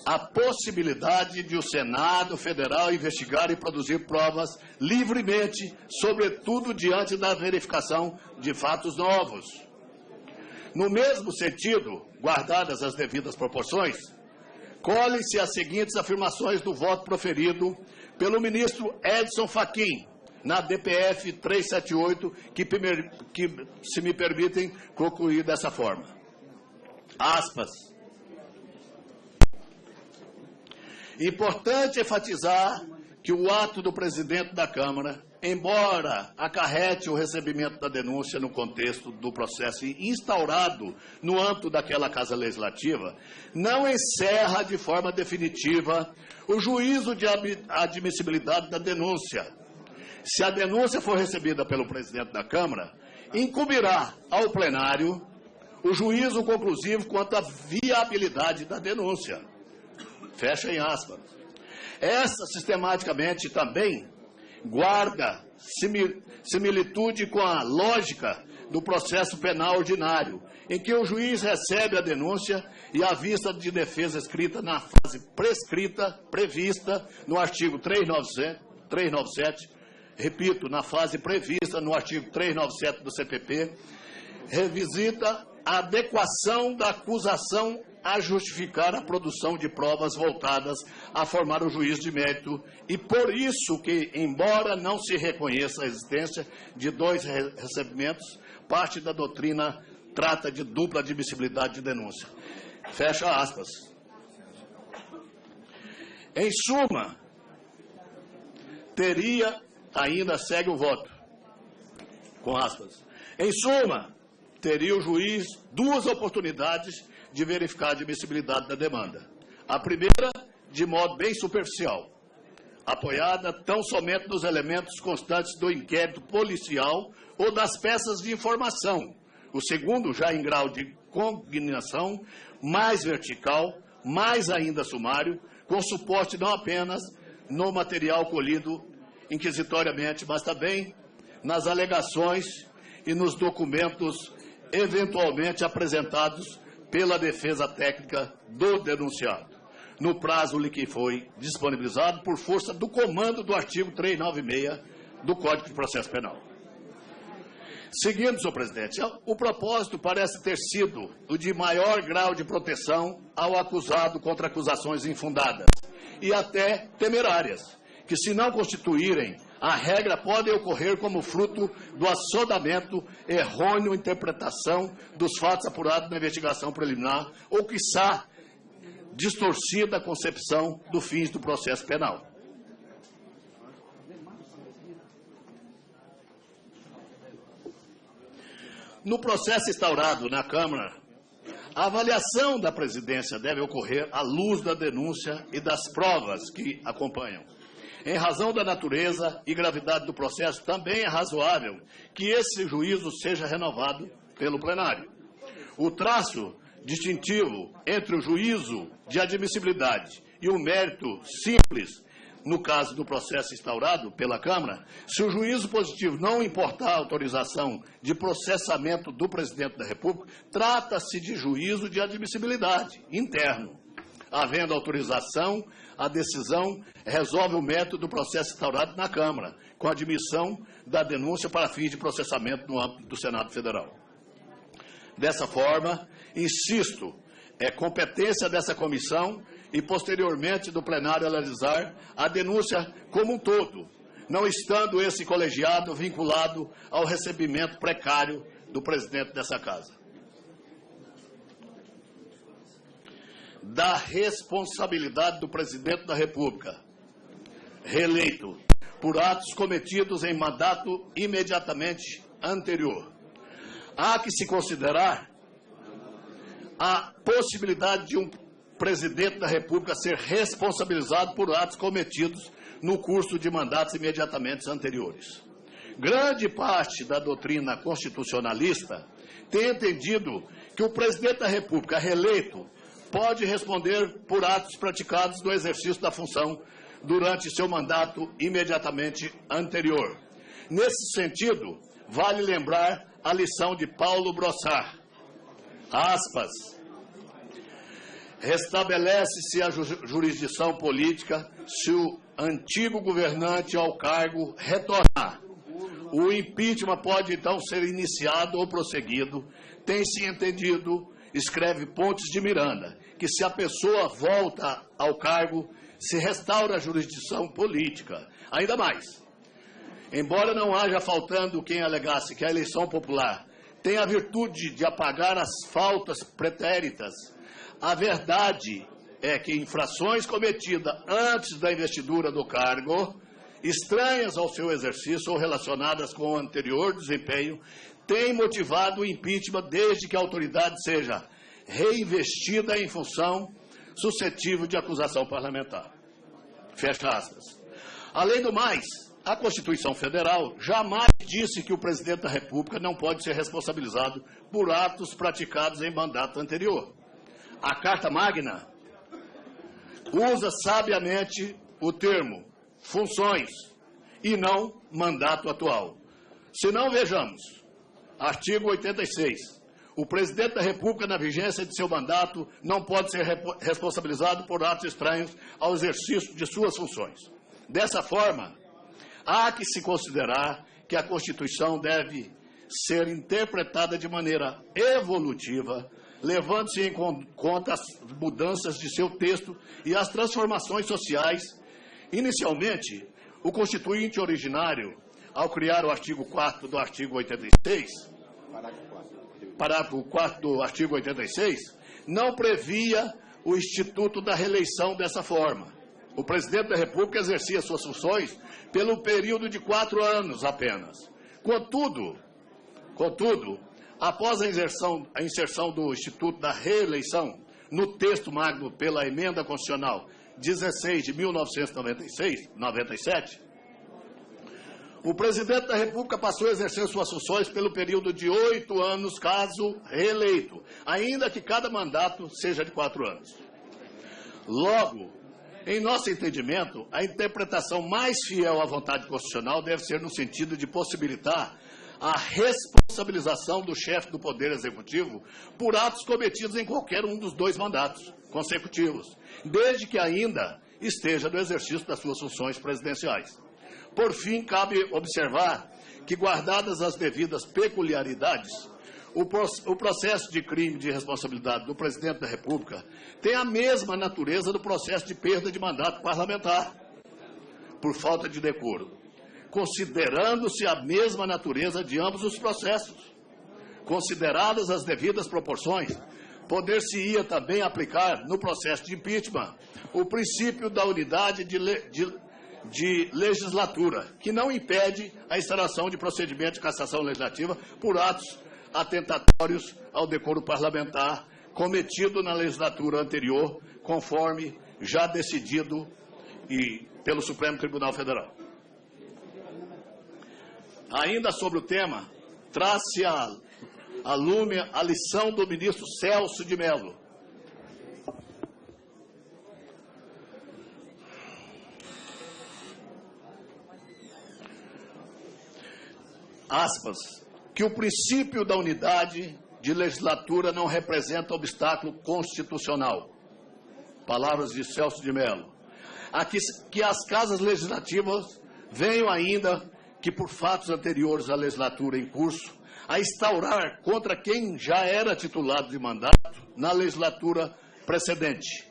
Speaker 2: a possibilidade de o Senado Federal investigar e produzir provas livremente, sobretudo diante da verificação de fatos novos. No mesmo sentido, guardadas as devidas proporções, colhem-se as seguintes afirmações do voto proferido pelo ministro Edson Fachin, na DPF 378, que, se me permitem, concluir dessa forma. Aspas. Importante enfatizar que o ato do presidente da Câmara, embora acarrete o recebimento da denúncia no contexto do processo instaurado no âmbito daquela Casa Legislativa, não encerra de forma definitiva o juízo de admissibilidade da denúncia. Se a denúncia for recebida pelo presidente da Câmara, incumbirá ao plenário o juízo conclusivo quanto à viabilidade da denúncia. Fecha em aspas. Essa, sistematicamente, também guarda similitude com a lógica do processo penal ordinário, em que o juiz recebe a denúncia e a vista de defesa escrita na fase prescrita, prevista no artigo 397, repito, na fase prevista no artigo 397 do CPP, revisita a adequação da acusação a justificar a produção de provas voltadas a formar o juízo de mérito, e por isso que, embora não se reconheça a existência de dois recebimentos, parte da doutrina trata de dupla admissibilidade de denúncia. Fecha aspas. Em suma, ainda segue o voto, com aspas, em suma, teria o juiz duas oportunidades de verificar a admissibilidade da demanda. A primeira, de modo bem superficial, apoiada tão somente nos elementos constantes do inquérito policial ou das peças de informação. O segundo, já em grau de cognição, mais vertical, mais ainda sumário, com suporte não apenas no material colhido inquisitoriamente, mas também nas alegações e nos documentos eventualmente apresentados pela defesa técnica do denunciado, no prazo que foi disponibilizado por força do comando do artigo 396 do Código de Processo Penal. Seguindo, senhor presidente, o propósito parece ter sido o de maior grau de proteção ao acusado contra acusações infundadas e até temerárias, que, se não constituírem A regra pode ocorrer como fruto do assodamento, errôneo interpretação dos fatos apurados na investigação preliminar ou, quiçá, distorcida concepção dos fins do processo penal. No processo instaurado na Câmara, a avaliação da presidência deve ocorrer à luz da denúncia e das provas que acompanham. Em razão da natureza e gravidade do processo, também é razoável que esse juízo seja renovado pelo plenário. O traço distintivo entre o juízo de admissibilidade e o mérito simples, no caso do processo instaurado pela Câmara, se o juízo positivo não importar a autorização de processamento do Presidente da República, trata-se de juízo de admissibilidade interno. Havendo autorização, a decisão resolve o mérito do processo instaurado na Câmara, com a admissão da denúncia para fins de processamento no âmbito do Senado Federal. Dessa forma, insisto, é competência dessa comissão e, posteriormente, do plenário analisar a denúncia como um todo, não estando esse colegiado vinculado ao recebimento precário do presidente dessa Casa. Da responsabilidade do presidente da República, reeleito, por atos cometidos em mandato imediatamente anterior. Há que se considerar a possibilidade de um presidente da República ser responsabilizado por atos cometidos no curso de mandatos imediatamente anteriores. Grande parte da doutrina constitucionalista tem entendido que o presidente da República reeleito pode responder por atos praticados no exercício da função durante seu mandato imediatamente anterior. Nesse sentido, vale lembrar a lição de Paulo Brossard. Aspas. Restabelece-se a jurisdição política se o antigo governante ao cargo retornar. O impeachment pode, então, ser iniciado ou prosseguido. Tem-se entendido, escreve Pontes de Miranda, que se a pessoa volta ao cargo, se restaura a jurisdição política. Ainda mais, embora não haja faltando quem alegasse que a eleição popular tem a virtude de apagar as faltas pretéritas, a verdade é que infrações cometidas antes da investidura do cargo, estranhas ao seu exercício ou relacionadas com o anterior desempenho, têm motivado o impeachment desde que a autoridade seja reinvestida em função suscetível de acusação parlamentar. Fecha aspas. Além do mais, a Constituição Federal jamais disse que o presidente da República não pode ser responsabilizado por atos praticados em mandato anterior. A Carta Magna usa sabiamente o termo funções e não mandato atual. Se não, vejamos, artigo 86. O presidente da República, na vigência de seu mandato, não pode ser responsabilizado por atos estranhos ao exercício de suas funções. Dessa forma, há que se considerar que a Constituição deve ser interpretada de maneira evolutiva, levando-se em conta as mudanças de seu texto e as transformações sociais. Inicialmente, o Constituinte originário, ao criar o artigo 4º do artigo 86, parágrafo 4º do artigo 86, não previa o instituto da reeleição dessa forma. O presidente da República exercia suas funções pelo período de 4 anos apenas. Contudo, após a inserção do instituto da reeleição no texto magno pela emenda constitucional 16 de 1997, o presidente da República passou a exercer suas funções pelo período de 8 anos, caso reeleito, ainda que cada mandato seja de 4 anos. Logo, em nosso entendimento, a interpretação mais fiel à vontade constitucional deve ser no sentido de possibilitar a responsabilização do chefe do Poder Executivo por atos cometidos em qualquer um dos 2 mandatos consecutivos, desde que ainda esteja no exercício das suas funções presidenciais. Por fim, cabe observar que, guardadas as devidas peculiaridades, o processo de crime de responsabilidade do presidente da República tem a mesma natureza do processo de perda de mandato parlamentar, por falta de decoro. considerando-se a mesma natureza de ambos os processos. Consideradas as devidas proporções, poder-se-ia também aplicar no processo de impeachment o princípio da unidade de legislatura, que não impede a instauração de procedimento de cassação legislativa por atos atentatórios ao decoro parlamentar cometido na legislatura anterior, conforme já decidido pelo Supremo Tribunal Federal. Ainda sobre o tema, traz-se à lume a lição do ministro Celso de Mello. Aspas, que o princípio da unidade de legislatura não representa obstáculo constitucional. Palavras de Celso de Mello. Que as casas legislativas venham ainda que por fatos anteriores à legislatura em curso, a instaurar contra quem já era titulado de mandato na legislatura precedente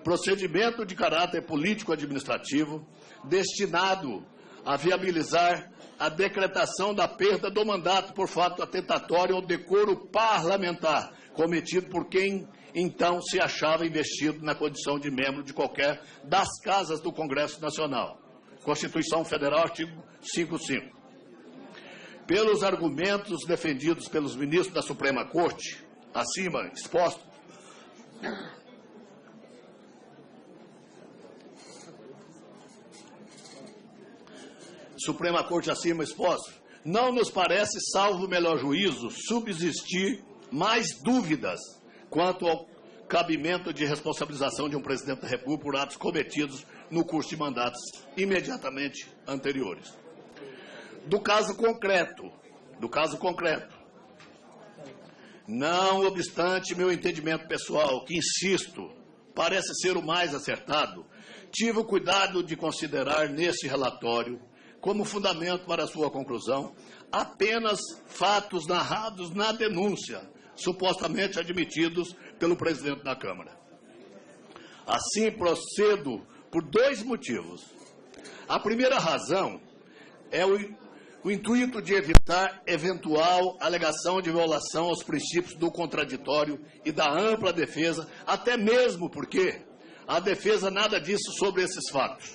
Speaker 2: procedimento de caráter político-administrativo destinado a viabilizar a decretação da perda do mandato por fato atentatório ao decoro parlamentar cometido por quem então se achava investido na condição de membro de qualquer das casas do Congresso Nacional. Constituição Federal, artigo 55. Pelos argumentos defendidos pelos ministros da Suprema Corte, acima expostos, não nos parece, salvo o melhor juízo, subsistir mais dúvidas quanto ao cabimento de responsabilização de um presidente da República por atos cometidos no curso de mandatos imediatamente anteriores. Do caso concreto, não obstante meu entendimento pessoal, que insisto, parece ser o mais acertado, tive o cuidado de considerar nesse relatório, como fundamento para a sua conclusão, apenas fatos narrados na denúncia, supostamente admitidos pelo presidente da Câmara. Assim, procedo por dois motivos. A primeira razão é o intuito de evitar eventual alegação de violação aos princípios do contraditório e da ampla defesa, até mesmo porque a defesa nada disse sobre esses fatos.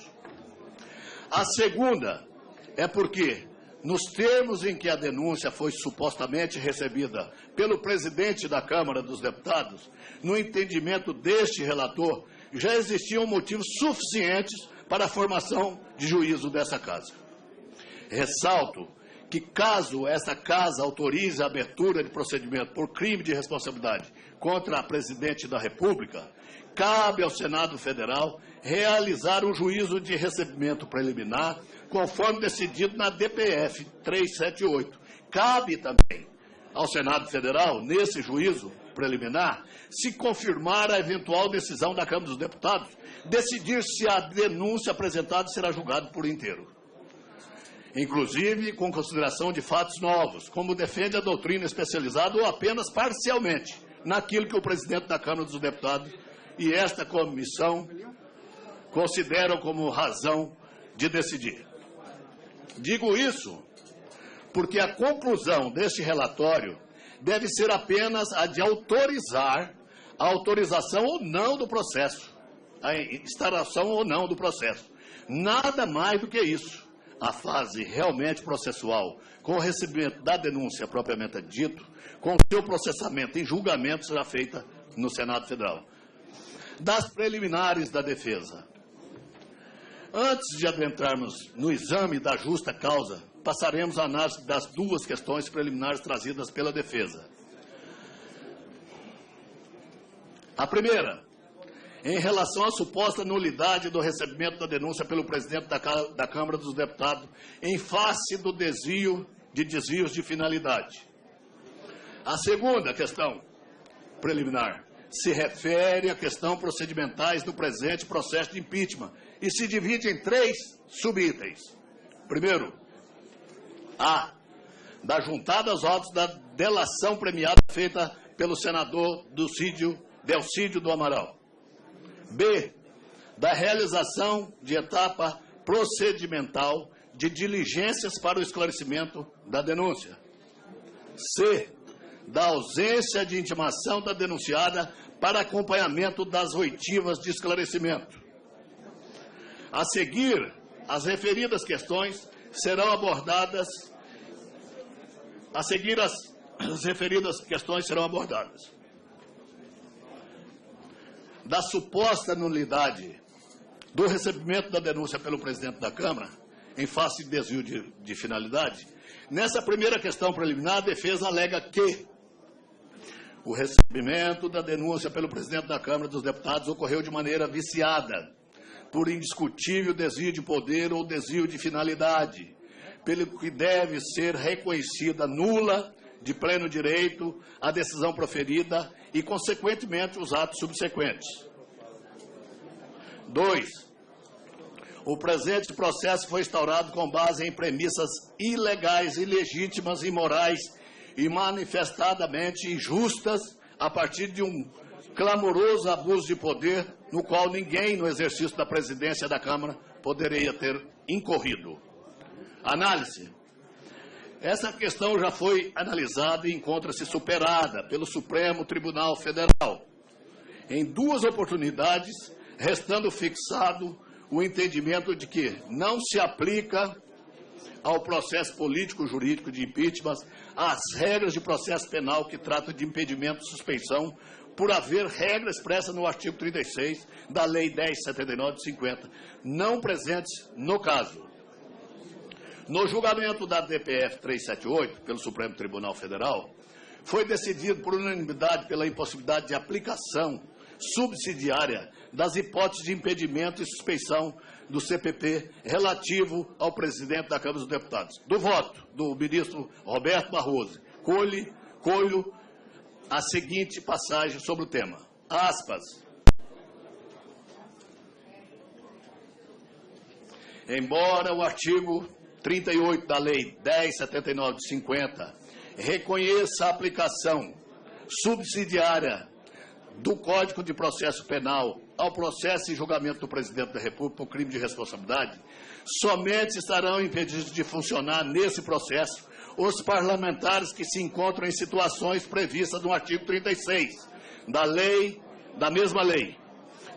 Speaker 2: A segunda é porque, nos termos em que a denúncia foi supostamente recebida pelo presidente da Câmara dos Deputados, no entendimento deste relator, já existiam motivos suficientes para a formação de juízo dessa casa. Ressalto que, caso esta casa autorize a abertura de procedimento por crime de responsabilidade contra a presidente da República, cabe ao Senado Federal realizar um juízo de recebimento preliminar, conforme decidido na DPF 378. Cabe também ao Senado Federal, nesse juízo preliminar, se confirmar a eventual decisão da Câmara dos Deputados, decidir se a denúncia apresentada será julgada por inteiro, inclusive com consideração de fatos novos, como defende a doutrina especializada, ou apenas parcialmente naquilo que o presidente da Câmara dos Deputados e esta comissão consideram como razão de decidir. Digo isso porque a conclusão deste relatório deve ser apenas a de autorizar a autorização ou não do processo, a instauração ou não do processo. Nada mais do que isso. A fase realmente processual, com o recebimento da denúncia propriamente dito, com seu processamento em julgamento, será feita no Senado Federal. Das preliminares da defesa. Antes de adentrarmos no exame da justa causa, passaremos a análise das duas questões preliminares trazidas pela defesa. A primeira, em relação à suposta nulidade do recebimento da denúncia pelo presidente da Câmara dos Deputados em face do desvios de finalidade. A segunda questão preliminar se refere à questão procedimentais do presente processo de impeachment e se divide em três subitens. Primeiro, A, da juntada aos autos da delação premiada feita pelo senador Delcídio do Amaral. B, da realização de etapa procedimental de diligências para o esclarecimento da denúncia. C. Da ausência de intimação da denunciada para acompanhamento das oitivas de esclarecimento. A seguir, as referidas questões serão abordadas. Da suposta nulidade do recebimento da denúncia pelo presidente da Câmara, em face de desvio de finalidade, nessa primeira questão preliminar, a defesa alega que o recebimento da denúncia pelo presidente da Câmara dos Deputados ocorreu de maneira viciada, por indiscutível desvio de poder ou desvio de finalidade, pelo que deve ser reconhecida nula, de pleno direito, a decisão proferida e, consequentemente, os atos subsequentes. 2. O presente processo foi instaurado com base em premissas ilegais, ilegítimas, imorais e manifestadamente injustas, a partir de um clamoroso abuso de poder, no qual ninguém, no exercício da presidência da Câmara, poderia ter incorrido. Análise. Essa questão já foi analisada e encontra-se superada pelo Supremo Tribunal Federal, em 2 oportunidades, restando fixado o entendimento de que não se aplica ao processo político-jurídico de impeachment as regras de processo penal que tratam de impedimento e suspeição, por haver regra expressa no artigo 36 da Lei 10.79 de 50, não presentes no caso. No julgamento da DPF 378, pelo Supremo Tribunal Federal, foi decidido por unanimidade pela impossibilidade de aplicação subsidiária das hipóteses de impedimento e suspeição do CPP relativo ao presidente da Câmara dos Deputados. Do voto do ministro Roberto Barroso, colho a seguinte passagem sobre o tema. Aspas. Embora o artigo 38 da Lei 10.79 de 50 reconheça a aplicação subsidiária do Código de Processo Penal ao processo e julgamento do presidente da República por crime de responsabilidade, somente estarão impedidos de funcionar nesse processo os parlamentares que se encontram em situações previstas no artigo 36 da mesma lei,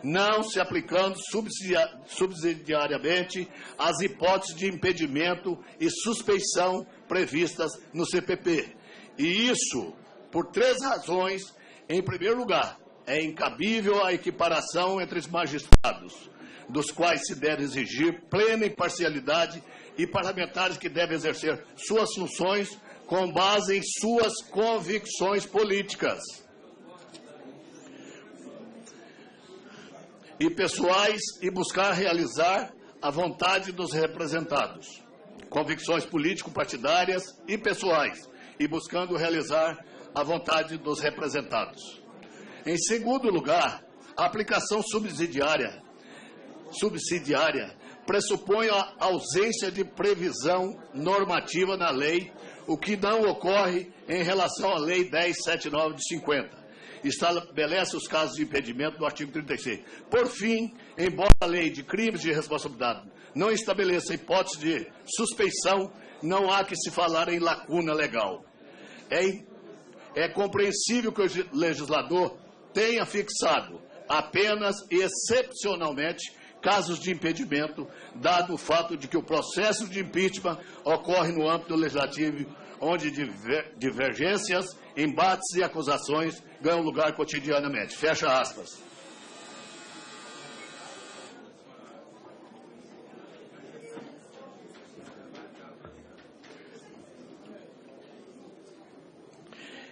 Speaker 2: não se aplicando subsidiariamente as hipóteses de impedimento e suspeição previstas no CPP. E isso por 3 razões. Em primeiro lugar, é incabível a equiparação entre os magistrados, dos quais se deve exigir plena imparcialidade, e parlamentares que devem exercer suas funções com base em suas convicções políticas e pessoais, e buscar realizar a vontade dos representados. Convicções político-partidárias e pessoais, e buscando realizar a vontade dos representados. Em segundo lugar, a aplicação subsidiária pressupõe a ausência de previsão normativa na lei, o que não ocorre em relação à Lei 10.79 de 50. Estabelece os casos de impedimento do artigo 36. Por fim, embora a lei de crimes de responsabilidade não estabeleça hipótese de suspeição, não há que se falar em lacuna legal. É compreensível que o legislador tenha fixado apenas e excepcionalmente casos de impedimento, dado o fato de que o processo de impeachment ocorre no âmbito legislativo, onde divergências, embates e acusações ganham lugar cotidianamente. Fecha aspas.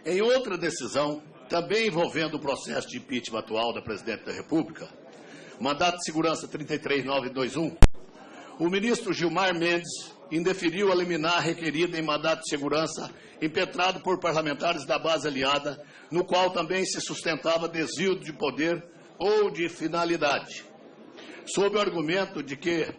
Speaker 2: Em outra decisão, também envolvendo o processo de impeachment atual da Presidente da República, mandato de segurança 33921, o ministro Gilmar Mendes indeferiu a liminar requerida em mandato de segurança impetrado por parlamentares da base aliada, no qual também se sustentava desvio de poder ou de finalidade, sob o argumento de que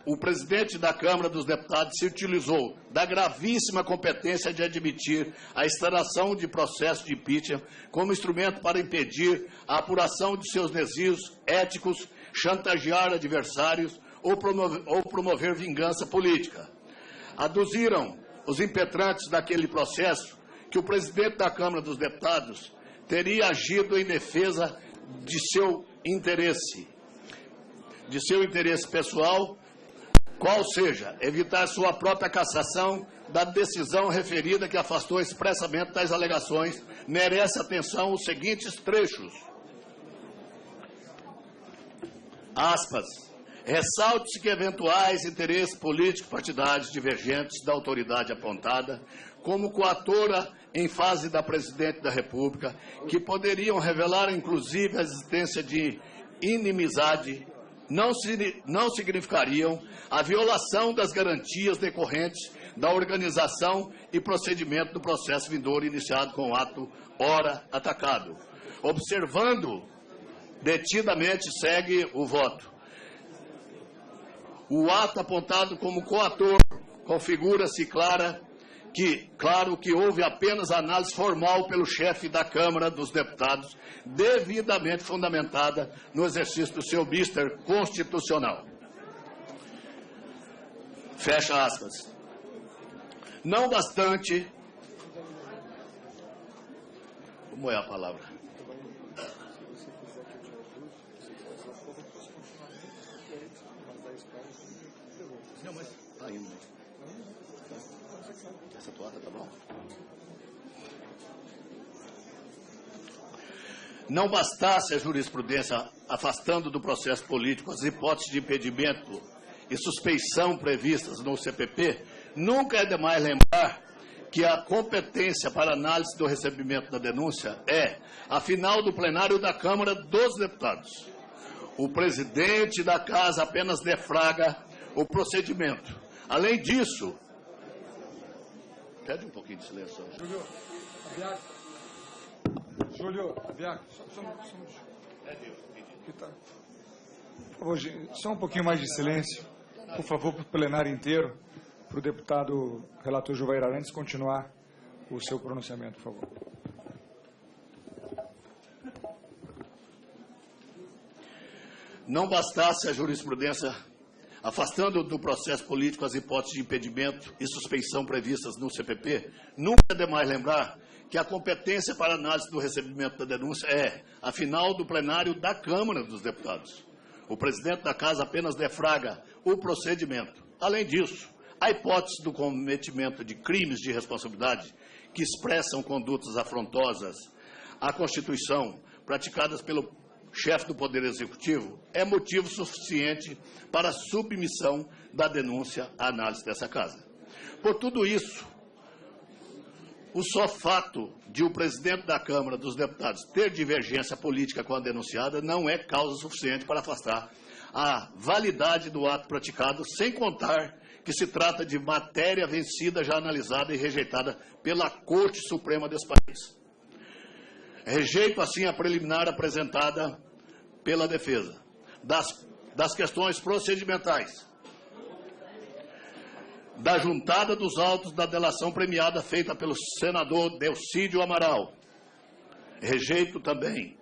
Speaker 2: o presidente da Câmara dos Deputados se utilizou da gravíssima competência de admitir a instauração de processo de impeachment como instrumento para impedir a apuração de seus desvios éticos, chantagear adversários ou promover vingança política. Aduziram os impetrantes daquele processo que o presidente da Câmara dos Deputados teria agido em defesa de seu interesse pessoal, qual seja, evitar sua própria cassação da decisão referida que afastou expressamente das alegações. Merece atenção os seguintes trechos. Aspas. Ressalte-se que eventuais interesses políticos partidários divergentes da autoridade apontada, como coatora em fase da Presidente da República, que poderiam revelar inclusive a existência de inimizade, não significariam a violação das garantias decorrentes da organização e procedimento do processo vindouro iniciado com o ato ora atacado. Observando detidamente, segue o voto. O ato apontado como coator configura-se claro que houve apenas análise formal pelo chefe da Câmara dos Deputados, devidamente fundamentada no exercício do seu mister constitucional. Fecha aspas. Não bastante... Como é a palavra? Não, mas está indo. Essa toada tá bom. Não bastasse a jurisprudência afastando do processo político as hipóteses de impedimento e suspeição previstas no CPP, nunca é demais lembrar que a competência para análise do recebimento da denúncia é, afinal, do plenário da Câmara dos Deputados. O presidente da Casa apenas defraga o procedimento. Além disso... Pede um pouquinho de silêncio.
Speaker 1: Júlio, só um pouquinho mais de silêncio, por favor, para o plenário inteiro, para o deputado relator Juvair Arantes continuar o seu pronunciamento, por favor.
Speaker 2: Não bastasse a jurisprudência afastando do processo político as hipóteses de impedimento e suspeição previstas no CPP, nunca é demais lembrar que a competência para análise do recebimento da denúncia é, afinal, do plenário da Câmara dos Deputados. O presidente da Casa apenas defraga o procedimento. Além disso, a hipótese do cometimento de crimes de responsabilidade que expressam condutas afrontosas à Constituição praticadas pelo chefe do Poder Executivo é motivo suficiente para a submissão da denúncia à análise dessa Casa. Por tudo isso, o só fato de o presidente da Câmara dos Deputados ter divergência política com a denunciada não é causa suficiente para afastar a validade do ato praticado, sem contar que se trata de matéria vencida, já analisada e rejeitada pela Corte Suprema desse país. Rejeito, assim, a preliminar apresentada pela defesa. Das questões procedimentais, da juntada dos autos da delação premiada feita pelo senador Delcídio Amaral. Rejeito também.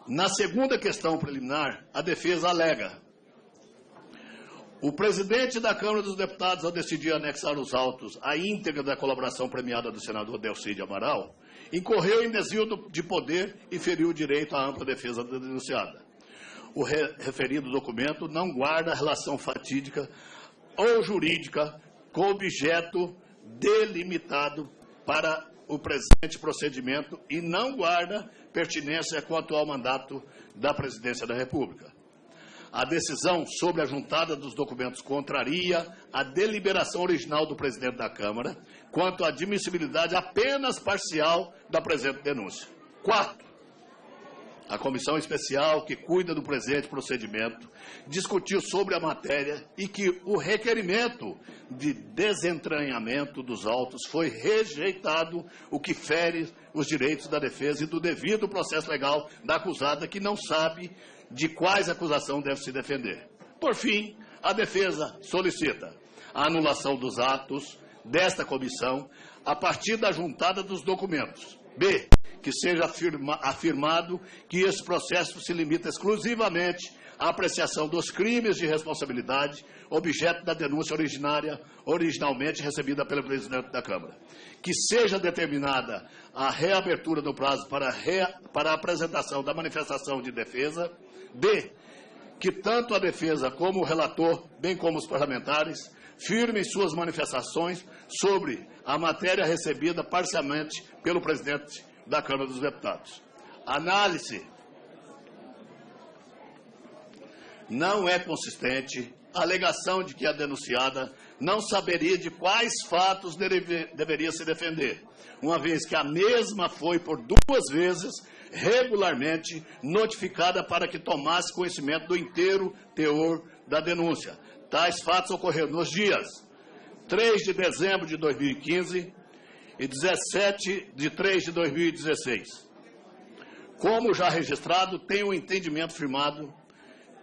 Speaker 2: Na segunda questão preliminar, a defesa alega: o presidente da Câmara dos Deputados, ao decidir anexar os autos à íntegra da colaboração premiada do senador Delcídio Amaral, incorreu em desvio de poder e feriu o direito à ampla defesa da denunciada. O referido documento não guarda relação fatídica ou jurídica com objeto delimitado para o presente procedimento e não guarda pertinência com o atual mandato da Presidência da República. A decisão sobre a juntada dos documentos contraria a deliberação original do presidente da Câmara quanto à admissibilidade apenas parcial da presente denúncia. Quarto, a comissão especial que cuida do presente procedimento discutiu sobre a matéria e que o requerimento de desentranhamento dos autos foi rejeitado, o que fere os direitos da defesa e do devido processo legal da acusada, que não sabe de quais acusações deve se defender. Por fim, a defesa solicita a anulação dos atos desta comissão a partir da juntada dos documentos. B, que seja afirmado que esse processo se limita exclusivamente a apreciação dos crimes de responsabilidade, objeto da denúncia originalmente recebida pelo presidente da Câmara. Que seja determinada a reabertura do prazo para a apresentação da manifestação de defesa. D, que tanto a defesa como o relator, bem como os parlamentares, firmem suas manifestações sobre a matéria recebida parcialmente pelo presidente da Câmara dos Deputados. Análise. Não é consistente a alegação de que a denunciada não saberia de quais fatos deveria se defender, uma vez que a mesma foi por 2 vezes regularmente notificada para que tomasse conhecimento do inteiro teor da denúncia. Tais fatos ocorreram nos dias 3 de dezembro de 2015 e 17 de 3 de 2016. Como já registrado, tenho o entendimento firmado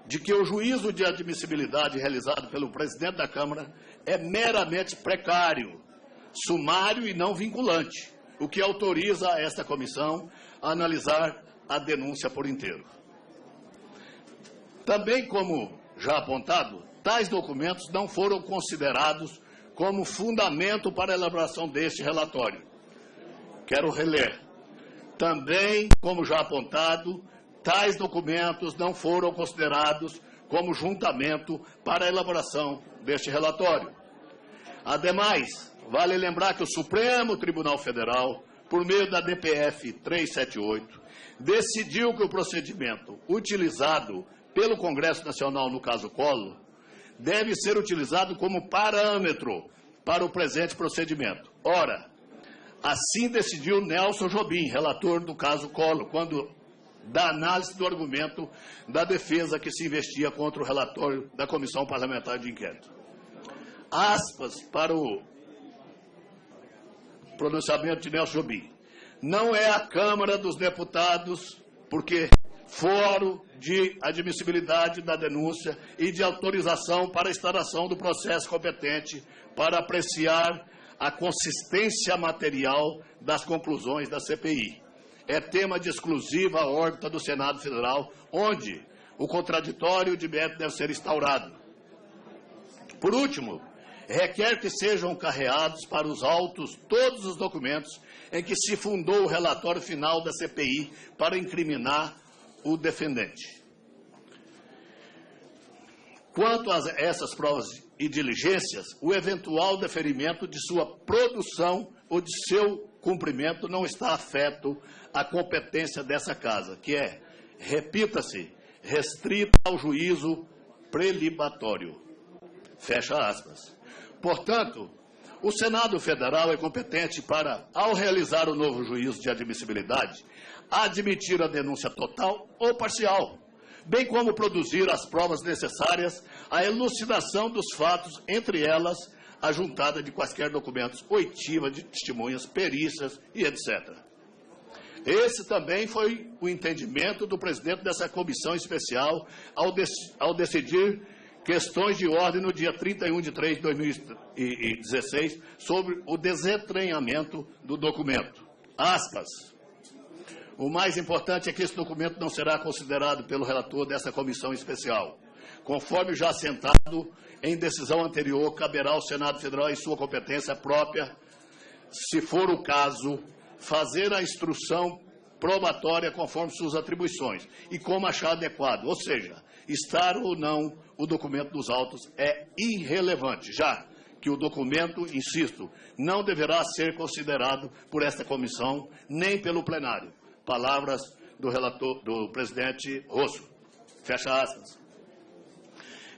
Speaker 2: de que o juízo de admissibilidade realizado pelo presidente da Câmara é meramente precário, sumário e não vinculante, o que autoriza esta comissão a analisar a denúncia por inteiro. Também, como já apontado, tais documentos não foram considerados como fundamento para a elaboração deste relatório. Quero reler. Também, como já apontado, tais documentos não foram considerados como juntamento para a elaboração deste relatório. Ademais, vale lembrar que o Supremo Tribunal Federal, por meio da DPF 378, decidiu que o procedimento utilizado pelo Congresso Nacional no caso Collor deve ser utilizado como parâmetro para o presente procedimento. Ora, assim decidiu Nelson Jobim, relator do caso Collor, quando da análise do argumento da defesa que se investia contra o relatório da Comissão Parlamentar de Inquérito. Aspas para o pronunciamento de Nelson Jobim. Não é a Câmara dos Deputados, porque fórum de admissibilidade da denúncia e de autorização para a instauração do processo competente para apreciar a consistência material das conclusões da CPI. É tema de exclusiva órbita do Senado Federal, onde o contraditório de mérito deve ser instaurado. Por último, requer que sejam carreados para os autos todos os documentos em que se fundou o relatório final da CPI para incriminar o defendente. Quanto a essas provas e diligências, o eventual deferimento de sua produção ou de seu cumprimento não está afeto à competência dessa Casa, que é, repita-se, restrita ao juízo prelibatório. Fecha aspas. Portanto, o Senado Federal é competente para, ao realizar o novo juízo de admissibilidade, admitir a denúncia total ou parcial, bem como produzir as provas necessárias à elucidação dos fatos, entre elas a juntada de quaisquer documentos, oitiva de testemunhas, perícias e etc. Esse também foi o entendimento do presidente dessa comissão especial ao decidir questões de ordem no dia 31 de 3 de 2016 sobre o desentranhamento do documento. Aspas. O mais importante é que esse documento não será considerado pelo relator dessa comissão especial. Conforme já assentado em decisão anterior, caberá ao Senado Federal, em sua competência própria, se for o caso, fazer a instrução probatória conforme suas atribuições e como achar adequado. Ou seja, estar ou não o documento dos autos é irrelevante, já que o documento, insisto, não deverá ser considerado por esta comissão nem pelo plenário. Palavras do relator, do presidente Rosso. Fecha aspas.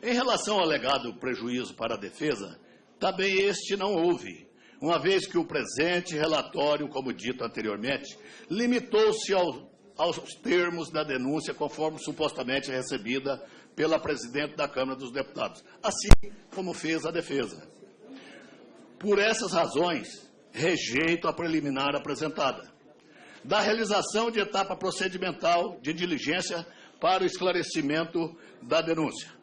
Speaker 2: Em relação ao alegado prejuízo para a defesa, também este não houve, uma vez que o presente relatório, como dito anteriormente, limitou-se aos termos da denúncia conforme supostamente recebida pela presidente da Câmara dos Deputados, assim como fez a defesa. Por essas razões, rejeito a preliminar apresentada. Da realização de etapa procedimental de diligência para o esclarecimento da denúncia.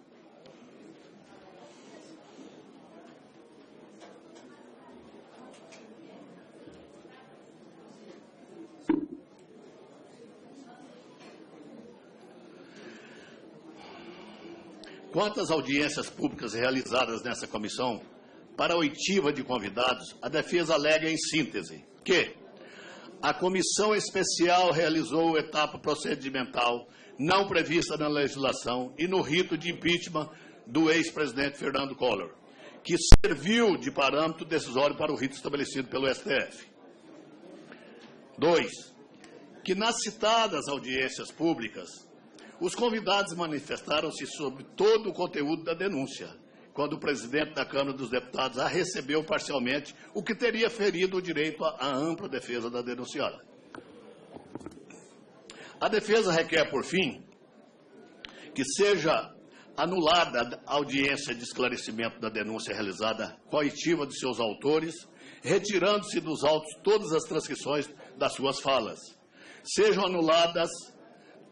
Speaker 2: Quanto às audiências públicas realizadas nessa comissão, para a oitiva de convidados, a defesa alega em síntese que a comissão especial realizou etapa procedimental não prevista na legislação e no rito de impeachment do ex-presidente Fernando Collor, que serviu de parâmetro decisório para o rito estabelecido pelo STF. 2. Que nas citadas audiências públicas, os convidados manifestaram-se sobre todo o conteúdo da denúncia, quando o presidente da Câmara dos Deputados a recebeu parcialmente, o que teria ferido o direito à ampla defesa da denunciada. A defesa requer, por fim, que seja anulada a audiência de esclarecimento da denúncia realizada coitiva de seus autores, retirando-se dos autos todas as transcrições das suas falas. Sejam anuladas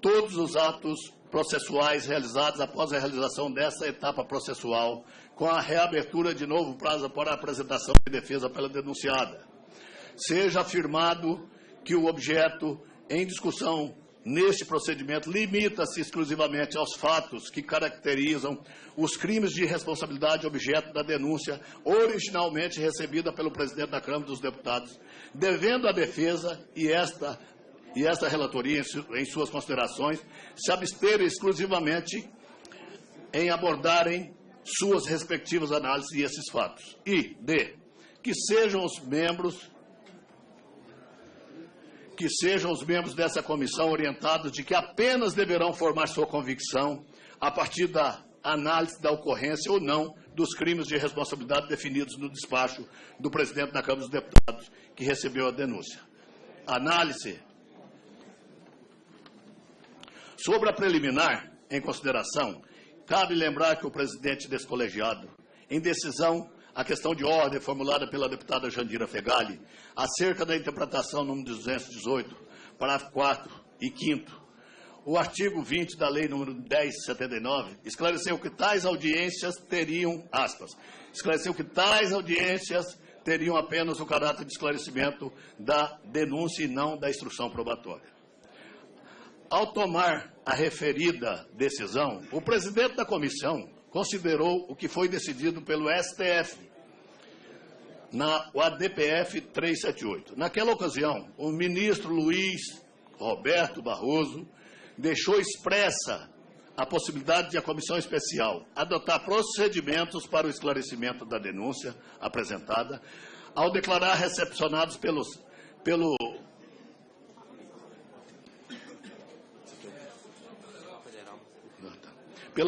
Speaker 2: todos os atos processuais realizados após a realização dessa etapa processual, com a reabertura de novo prazo para a apresentação de defesa pela denunciada. Seja afirmado que o objeto em discussão neste procedimento limita-se exclusivamente aos fatos que caracterizam os crimes de responsabilidade objeto da denúncia originalmente recebida pelo presidente da Câmara dos Deputados, devendo a defesa e esta relatoria, em suas considerações, se absterem exclusivamente em abordarem suas respectivas análises e esses fatos. E, D, que sejam os membros dessa comissão orientados de que apenas deverão formar sua convicção a partir da análise da ocorrência ou não dos crimes de responsabilidade definidos no despacho do presidente da Câmara dos Deputados que recebeu a denúncia. Análise. Sobre a preliminar, em consideração, cabe lembrar que o presidente desse colegiado, em decisão, a questão de ordem formulada pela deputada Jandira Fegali, acerca da interpretação número 218, parágrafo 4 e 5º, o artigo 20 da lei número 1079, esclareceu que tais audiências teriam, teriam apenas o caráter de esclarecimento da denúncia e não da instrução probatória. Ao tomar a referida decisão, o presidente da comissão considerou o que foi decidido pelo STF, na ADPF 378. Naquela ocasião, o ministro Luiz Roberto Barroso deixou expressa a possibilidade de a comissão especial adotar procedimentos para o esclarecimento da denúncia apresentada, ao declarar recepcionados pela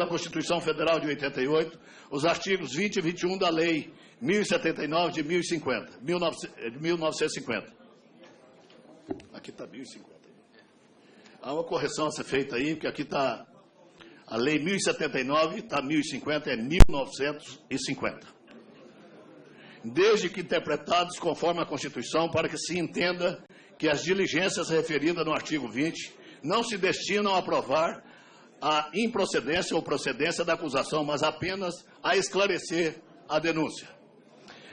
Speaker 2: Constituição Federal de 88, os artigos 20 e 21 da Lei 1079 de 1950. Aqui está 1050. Há uma correção a ser feita aí, porque aqui está a Lei 1079, está 1050, é 1950. Desde que interpretados conforme a Constituição, para que se entenda que as diligências referidas no artigo 20 não se destinam a provar a improcedência ou procedência da acusação, mas apenas a esclarecer a denúncia.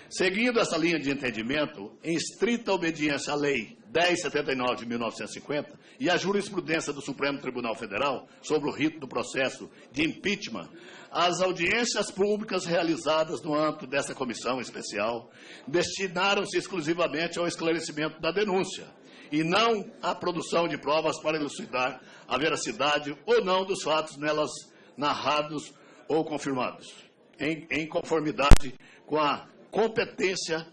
Speaker 2: Seguindo essa linha de entendimento, em estrita obediência à Lei 1079 de 1950 e à jurisprudência do Supremo Tribunal Federal sobre o rito do processo de impeachment, as audiências públicas realizadas no âmbito dessa comissão especial destinaram-se exclusivamente ao esclarecimento da denúncia e não à produção de provas para elucidar a veracidade ou não dos fatos nelas narrados ou confirmados, em conformidade com a competência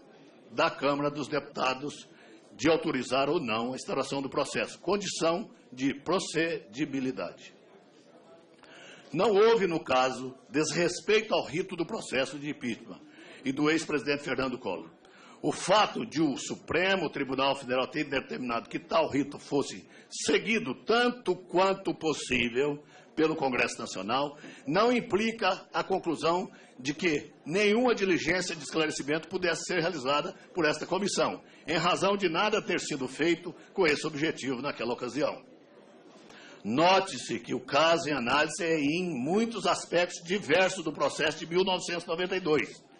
Speaker 2: da Câmara dos Deputados de autorizar ou não a instauração do processo, condição de procedibilidade. Não houve, no caso, desrespeito ao rito do processo de impeachment e do ex-presidente Fernando Collor. O fato de o Supremo Tribunal Federal ter determinado que tal rito fosse seguido tanto quanto possível pelo Congresso Nacional não implica a conclusão de que nenhuma diligência de esclarecimento pudesse ser realizada por esta comissão, em razão de nada ter sido feito com esse objetivo naquela ocasião. Note-se que o caso em análise é em muitos aspectos diversos do processo de 1992.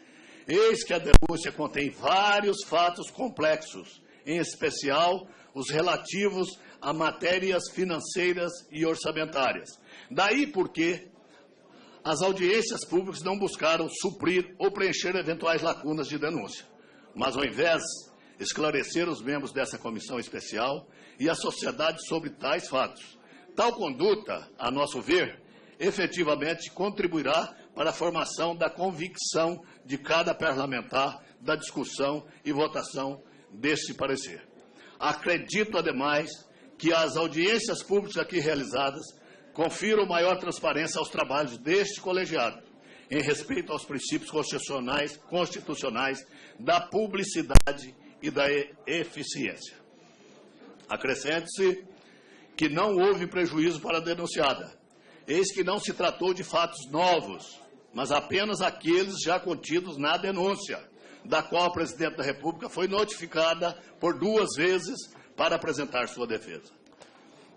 Speaker 2: Eis que a denúncia contém vários fatos complexos, em especial os relativos a matérias financeiras e orçamentárias. Daí porque As audiências públicas não buscaram suprir ou preencher eventuais lacunas de denúncia, mas, ao invés, esclarecer os membros dessa comissão especial e a sociedade sobre tais fatos. Tal conduta, a nosso ver, efetivamente contribuirá para a formação da convicção de cada parlamentar da discussão e votação deste parecer. Acredito, ademais, que as audiências públicas aqui realizadas confiram maior transparência aos trabalhos deste colegiado, em respeito aos princípios constitucionais da publicidade e da eficiência. Acrescente-se que não houve prejuízo para a denunciada, eis que não se tratou de fatos novos, mas apenas aqueles já contidos na denúncia, da qual a Presidente da República foi notificada por 2 vezes para apresentar sua defesa.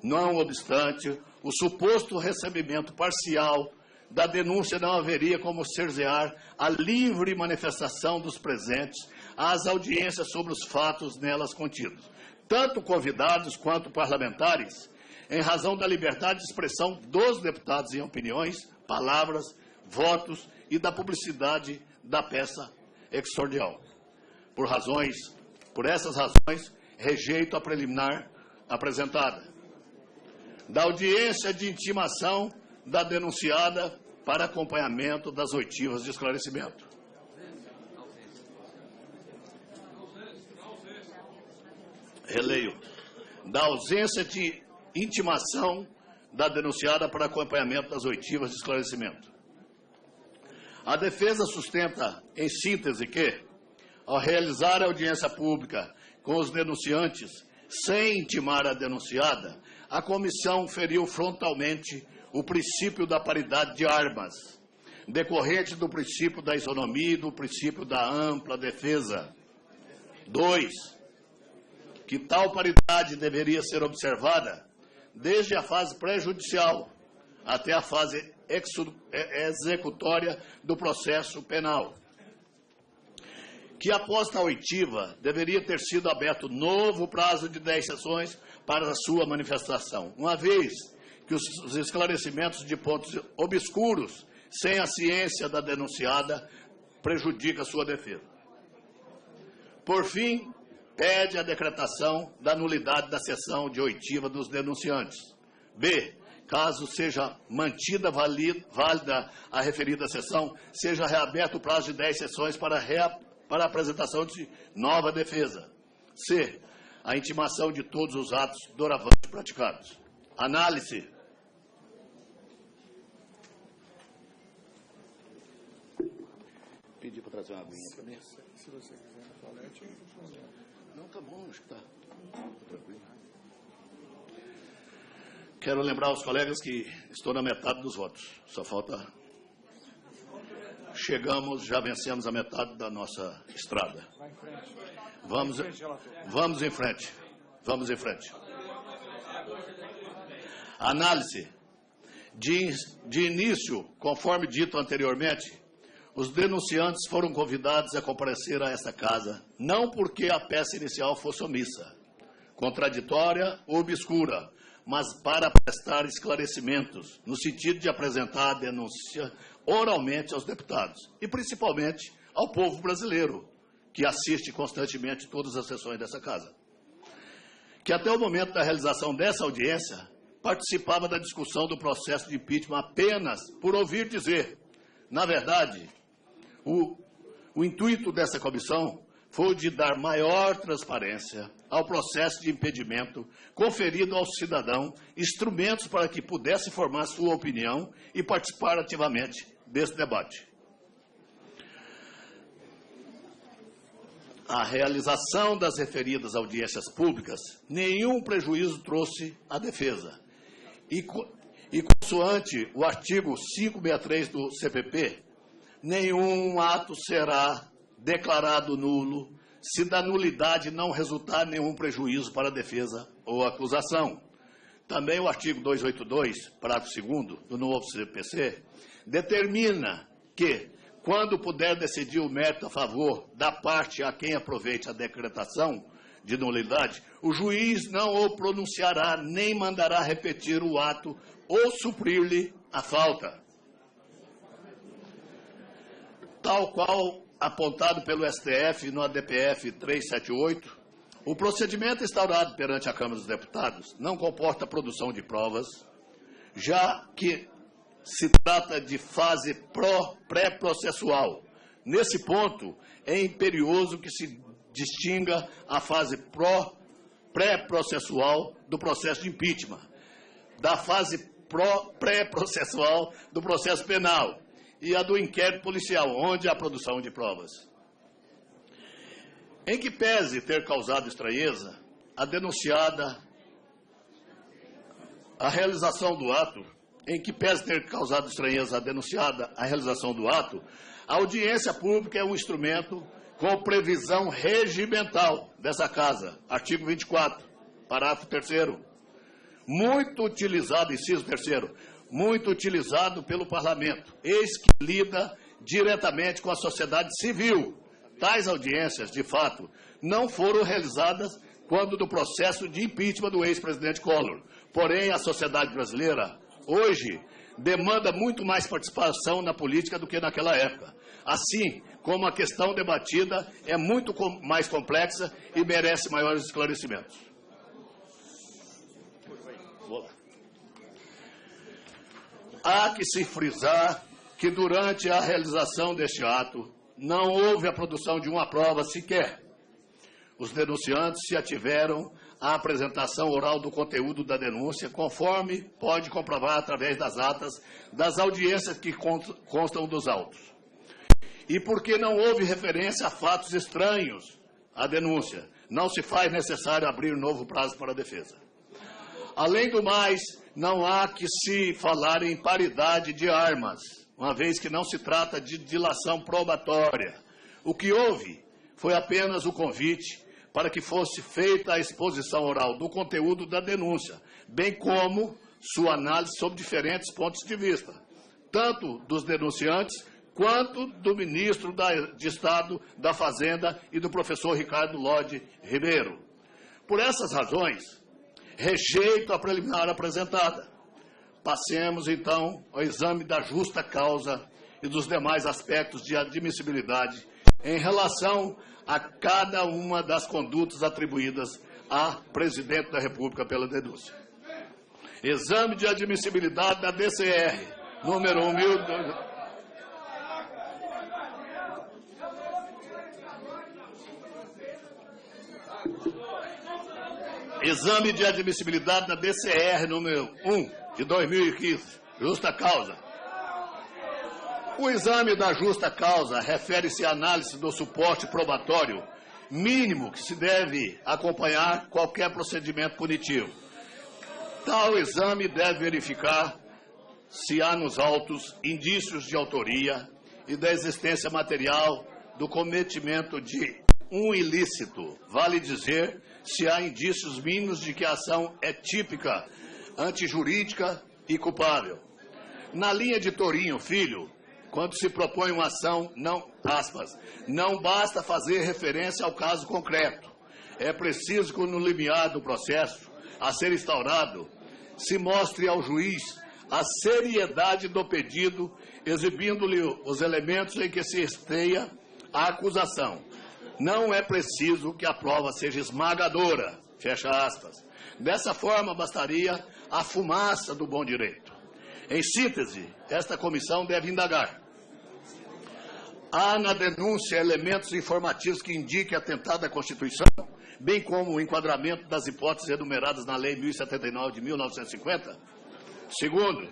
Speaker 2: Não obstante, o suposto recebimento parcial da denúncia não haveria como cercear a livre manifestação dos presentes às audiências sobre os fatos nelas contidos, tanto convidados quanto parlamentares, em razão da liberdade de expressão dos deputados em opiniões, palavras, votos e da publicidade da peça exordial. Por essas razões, rejeito a preliminar apresentada. Da audiência de intimação da denunciada para acompanhamento das oitivas de esclarecimento. Releio. Da ausência de intimação da denunciada para acompanhamento das oitivas de esclarecimento. A defesa sustenta, em síntese, que, ao realizar a audiência pública com os denunciantes, sem intimar a denunciada, a comissão feriu frontalmente o princípio da paridade de armas, decorrente do princípio da isonomia e do princípio da ampla defesa. 2. Que tal paridade deveria ser observada desde a fase pré-judicial até a fase executória do processo penal. Que após a oitiva deveria ter sido aberto novo prazo de 10 sessões para a sua manifestação, uma vez que os esclarecimentos de pontos obscuros, sem a ciência da denunciada, prejudica a sua defesa. Por fim, pede a decretação da nulidade da sessão de oitiva dos denunciantes. B. Caso seja mantida válida a referida sessão, seja reaberto o prazo de 10 sessões para a apresentação de nova defesa. C. A intimação de todos os atos doravante praticados. Análise. Pedi para trazer uma aguinha para mim. Se você quiser na toalete, eu vou. Não, tá bom, acho que tá tranquilo. Quero lembrar aos colegas que estou na metade dos votos. Só falta... Chegamos, já vencemos a metade da nossa estrada. Vamos em frente. Vamos em frente. Análise. De início, conforme dito anteriormente, os denunciantes foram convidados a comparecer a esta casa, não porque a peça inicial fosse omissa, contraditória ou obscura, mas para prestar esclarecimentos, no sentido de apresentar a denúncia oralmente aos deputados, e principalmente ao povo brasileiro, que assiste constantemente todas as sessões dessa casa. Que até o momento da realização dessa audiência, participava da discussão do processo de impeachment apenas por ouvir dizer. Na verdade, o intuito dessa comissão foi de dar maior transparência ao processo de impedimento, conferido ao cidadão instrumentos para que pudesse formar sua opinião e participar ativamente desse debate. A realização das referidas audiências públicas, nenhum prejuízo trouxe à defesa. E consoante o artigo 563 do CPP, nenhum ato será declarado nulo se da nulidade não resultar nenhum prejuízo para a defesa ou acusação. Também o artigo 282, parágrafo 2º do novo CPC, determina que, quando puder decidir o mérito a favor da parte a quem aproveite a decretação de nulidade, o juiz não o pronunciará nem mandará repetir o ato ou suprir-lhe a falta. Tal qual apontado pelo STF no ADPF 378, o procedimento instaurado perante a Câmara dos Deputados não comporta produção de provas, já que se trata de fase pré-processual. Nesse ponto, é imperioso que se distinga a fase pré-processual do processo de impeachment, da fase pré-processual do processo penal e a do inquérito policial, onde há produção de provas. Em que pese ter causado estranheza, a denunciada, a realização do ato, a audiência pública é um instrumento com previsão regimental dessa Casa, artigo 24, parágrafo 3º, muito utilizado, inciso 3º, muito utilizado pelo Parlamento, eis que lida diretamente com a sociedade civil. Tais audiências, de fato, não foram realizadas quando do processo de impeachment do ex-presidente Collor. Porém, a sociedade brasileira, hoje, demanda muito mais participação na política do que naquela época. Assim como a questão debatida é muito mais complexa e merece maiores esclarecimentos. Há que se frisar que durante a realização deste ato não houve a produção de uma prova sequer. Os denunciantes se ativeram à apresentação oral do conteúdo da denúncia, conforme pode comprovar através das atas das audiências que constam dos autos. E porque não houve referência a fatos estranhos à denúncia, não se faz necessário abrir novo prazo para a defesa. Além do mais, não há que se falar em paridade de armas, uma vez que não se trata de dilação probatória. O que houve foi apenas o convite para que fosse feita a exposição oral do conteúdo da denúncia, bem como sua análise sobre diferentes pontos de vista, tanto dos denunciantes quanto do ministro de Estado da Fazenda e do professor Ricardo Lodi Ribeiro. Por essas razões, rejeito a preliminar apresentada. Passemos, então, ao exame da justa causa e dos demais aspectos de admissibilidade em relação a cada uma das condutas atribuídas a presidente da República pela denúncia. Exame de admissibilidade da DCR, número 1000... Exame de admissibilidade da DCR, número 1, de 2015, justa causa. O exame da justa causa refere-se à análise do suporte probatório mínimo que se deve acompanhar qualquer procedimento punitivo. Tal exame deve verificar se há nos autos indícios de autoria e da existência material do cometimento de um ilícito. Vale dizer, se há indícios mínimos de que a ação é típica, antijurídica e culpável. Na linha de Torinho Filho, quando se propõe uma ação, não basta fazer referência ao caso concreto. É preciso que no limiar do processo a ser instaurado se mostre ao juiz a seriedade do pedido, exibindo-lhe os elementos em que se esteia a acusação. Não é preciso que a prova seja esmagadora, fecha aspas. Dessa forma, bastaria a fumaça do bom direito. Em síntese, esta comissão deve indagar. Há na denúncia elementos informativos que indiquem atentado à Constituição, bem como o enquadramento das hipóteses enumeradas na Lei 1079 de 1950? Segundo,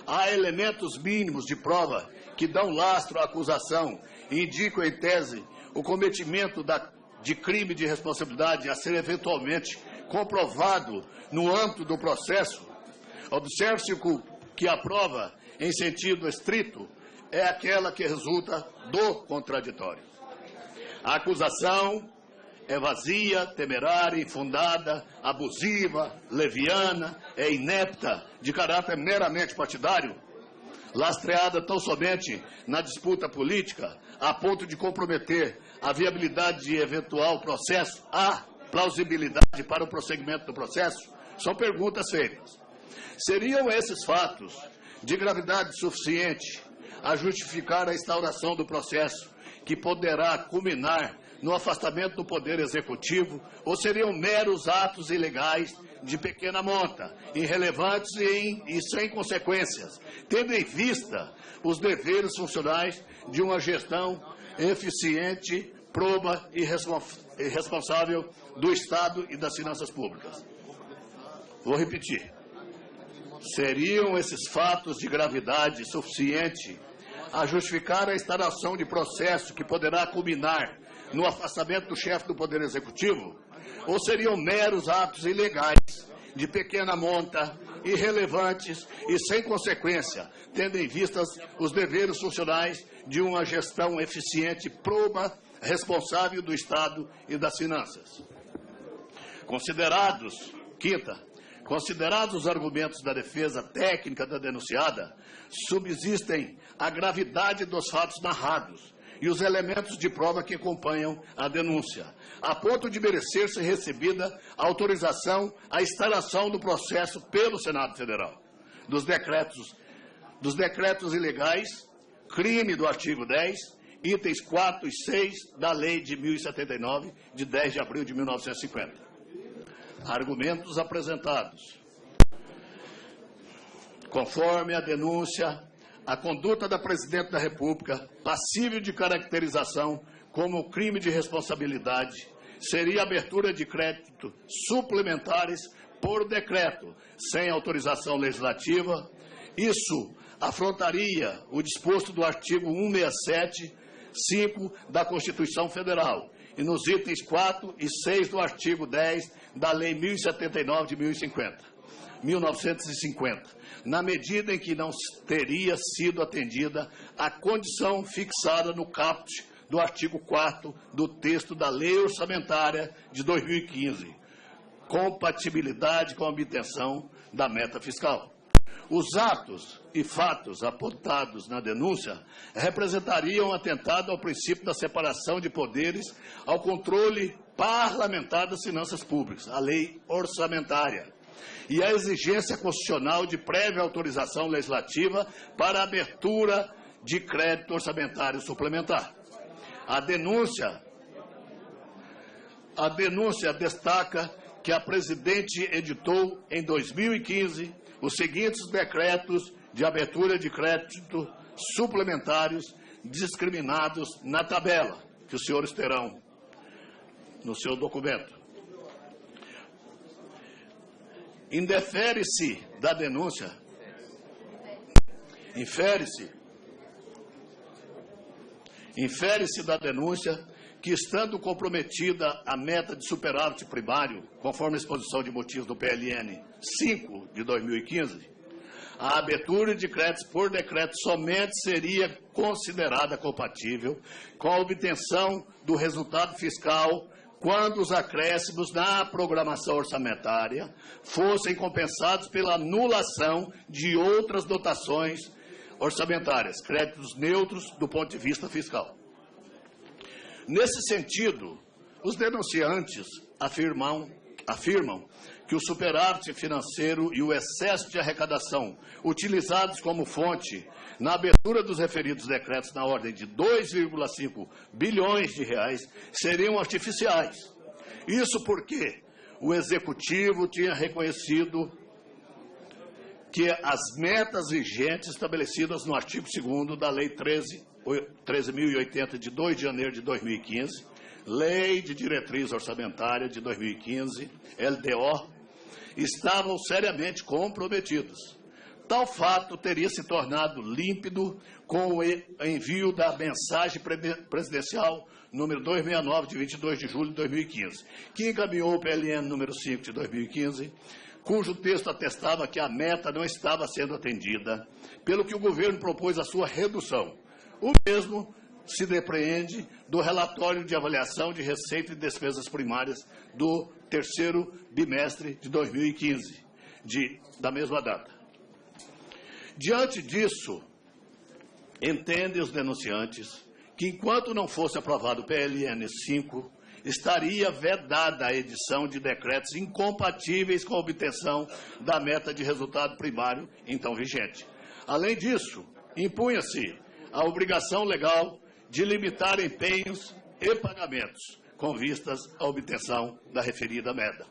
Speaker 2: há elementos mínimos de prova que dão lastro à acusação e indicam, em tese, o cometimento de crime de responsabilidade a ser eventualmente comprovado no âmbito do processo. Observe-se que a prova, em sentido estrito, é aquela que resulta do contraditório. A acusação é vazia, temerária, infundada, abusiva, leviana, é inepta, de caráter meramente partidário, lastreada tão somente na disputa política, a ponto de comprometer a viabilidade de eventual processo, a plausibilidade para o prosseguimento do processo, são perguntas feitas. Seriam esses fatos de gravidade suficiente a justificar a instauração do processo, que poderá culminar no afastamento do Poder Executivo, ou seriam meros atos ilegais de pequena monta, irrelevantes e sem consequências, tendo em vista os deveres funcionais de uma gestão eficiente, proba e responsável do Estado e das finanças públicas. Vou repetir. Seriam esses fatos de gravidade suficiente a justificar a instauração de processo que poderá culminar no afastamento do chefe do Poder Executivo? Ou seriam meros atos ilegais, de pequena monta, irrelevantes e sem consequência, tendo em vista os deveres funcionais de uma gestão eficiente, proba, responsável do Estado e das finanças? Considerados os argumentos da defesa técnica da denunciada, subsistem a gravidade dos fatos narrados e os elementos de prova que acompanham a denúncia, a ponto de merecer ser recebida a autorização à instalação do processo pelo Senado Federal, dos decretos ilegais, crime do artigo 10, itens 4 e 6 da Lei de 1079, de 10 de abril de 1950. Argumentos apresentados. Conforme a denúncia, a conduta da Presidente da República, passível de caracterização como crime de responsabilidade, seria a abertura de crédito suplementares por decreto, sem autorização legislativa. Isso afrontaria o disposto do artigo 167(5) da Constituição Federal e nos itens 4 e 6 do artigo 10 da Lei 1079 de 1950, na medida em que não teria sido atendida a condição fixada no caput do artigo 4º do texto da Lei Orçamentária de 2015, compatibilidade com a obtenção da meta fiscal. Os atos e fatos apontados na denúncia representariam um atentado ao princípio da separação de poderes, ao controle parlamentar das finanças públicas, a lei orçamentária, e a exigência constitucional de prévia autorização legislativa para a abertura de crédito orçamentário suplementar. A denúncia destaca que a Presidente editou em 2015 os seguintes decretos de abertura de crédito suplementários discriminados na tabela, que os senhores terão no seu documento. Infere-se da denúncia que, estando comprometida a meta de superávit primário, conforme a exposição de motivos do PLN 5 de 2015, a abertura de créditos por decreto somente seria considerada compatível com a obtenção do resultado fiscal quando os acréscimos na programação orçamentária fossem compensados pela anulação de outras dotações orçamentárias, créditos neutros do ponto de vista fiscal. Nesse sentido, os denunciantes afirmam que o superávit financeiro e o excesso de arrecadação utilizados como fonte na abertura dos referidos decretos na ordem de 2,5 bilhões de reais seriam artificiais. Isso porque o Executivo tinha reconhecido que as metas vigentes estabelecidas no artigo 2º da Lei 13.080, de 2 de janeiro de 2015, Lei de Diretriz Orçamentária de 2015, LDO, estavam seriamente comprometidos. Tal fato teria se tornado límpido com o envio da mensagem presidencial número 269, de 22 de julho de 2015, que encaminhou o PLN número 5 de 2015, cujo texto atestava que a meta não estava sendo atendida, pelo que o governo propôs a sua redução. O mesmo se depreende do relatório de avaliação de receita e despesas primárias do terceiro bimestre de 2015, da mesma data. Diante disso, entendem os denunciantes que, enquanto não fosse aprovado o PLN 5, estaria vedada a edição de decretos incompatíveis com a obtenção da meta de resultado primário então vigente. Além disso, impunha-se a obrigação legal de limitar empenhos e pagamentos com vistas à obtenção da referida meta.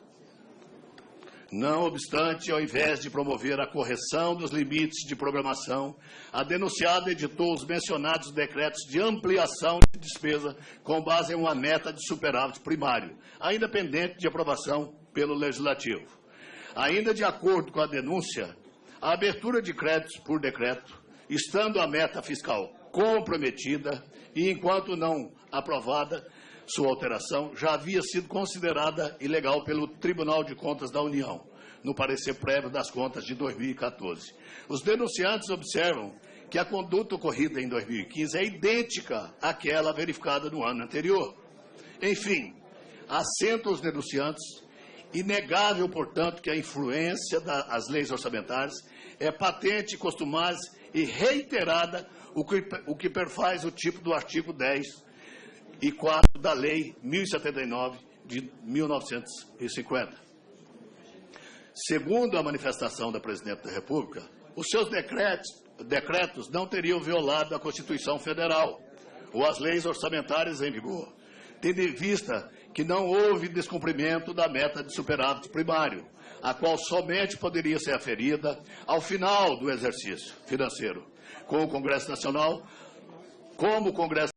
Speaker 2: Não obstante, ao invés de promover a correção dos limites de programação, a denunciada editou os mencionados decretos de ampliação de despesa com base em uma meta de superávit primário, ainda pendente de aprovação pelo Legislativo. Ainda de acordo com a denúncia, a abertura de créditos por decreto, estando a meta fiscal comprometida e enquanto não aprovada, sua alteração já havia sido considerada ilegal pelo Tribunal de Contas da União, no parecer prévio das contas de 2014. Os denunciantes observam que a conduta ocorrida em 2015 é idêntica àquela verificada no ano anterior. Enfim, assentam os denunciantes, inegável, portanto, que a influência das leis orçamentárias é patente, costumável e reiterada, o que perfaz o tipo do artigo 10 e 4 da Lei 1079 de 1950. Segundo a manifestação da Presidente da República, os seus decretos não teriam violado a Constituição Federal ou as leis orçamentárias em vigor, tendo em vista que não houve descumprimento da meta de superávit primário, a qual somente poderia ser aferida ao final do exercício financeiro, como o Congresso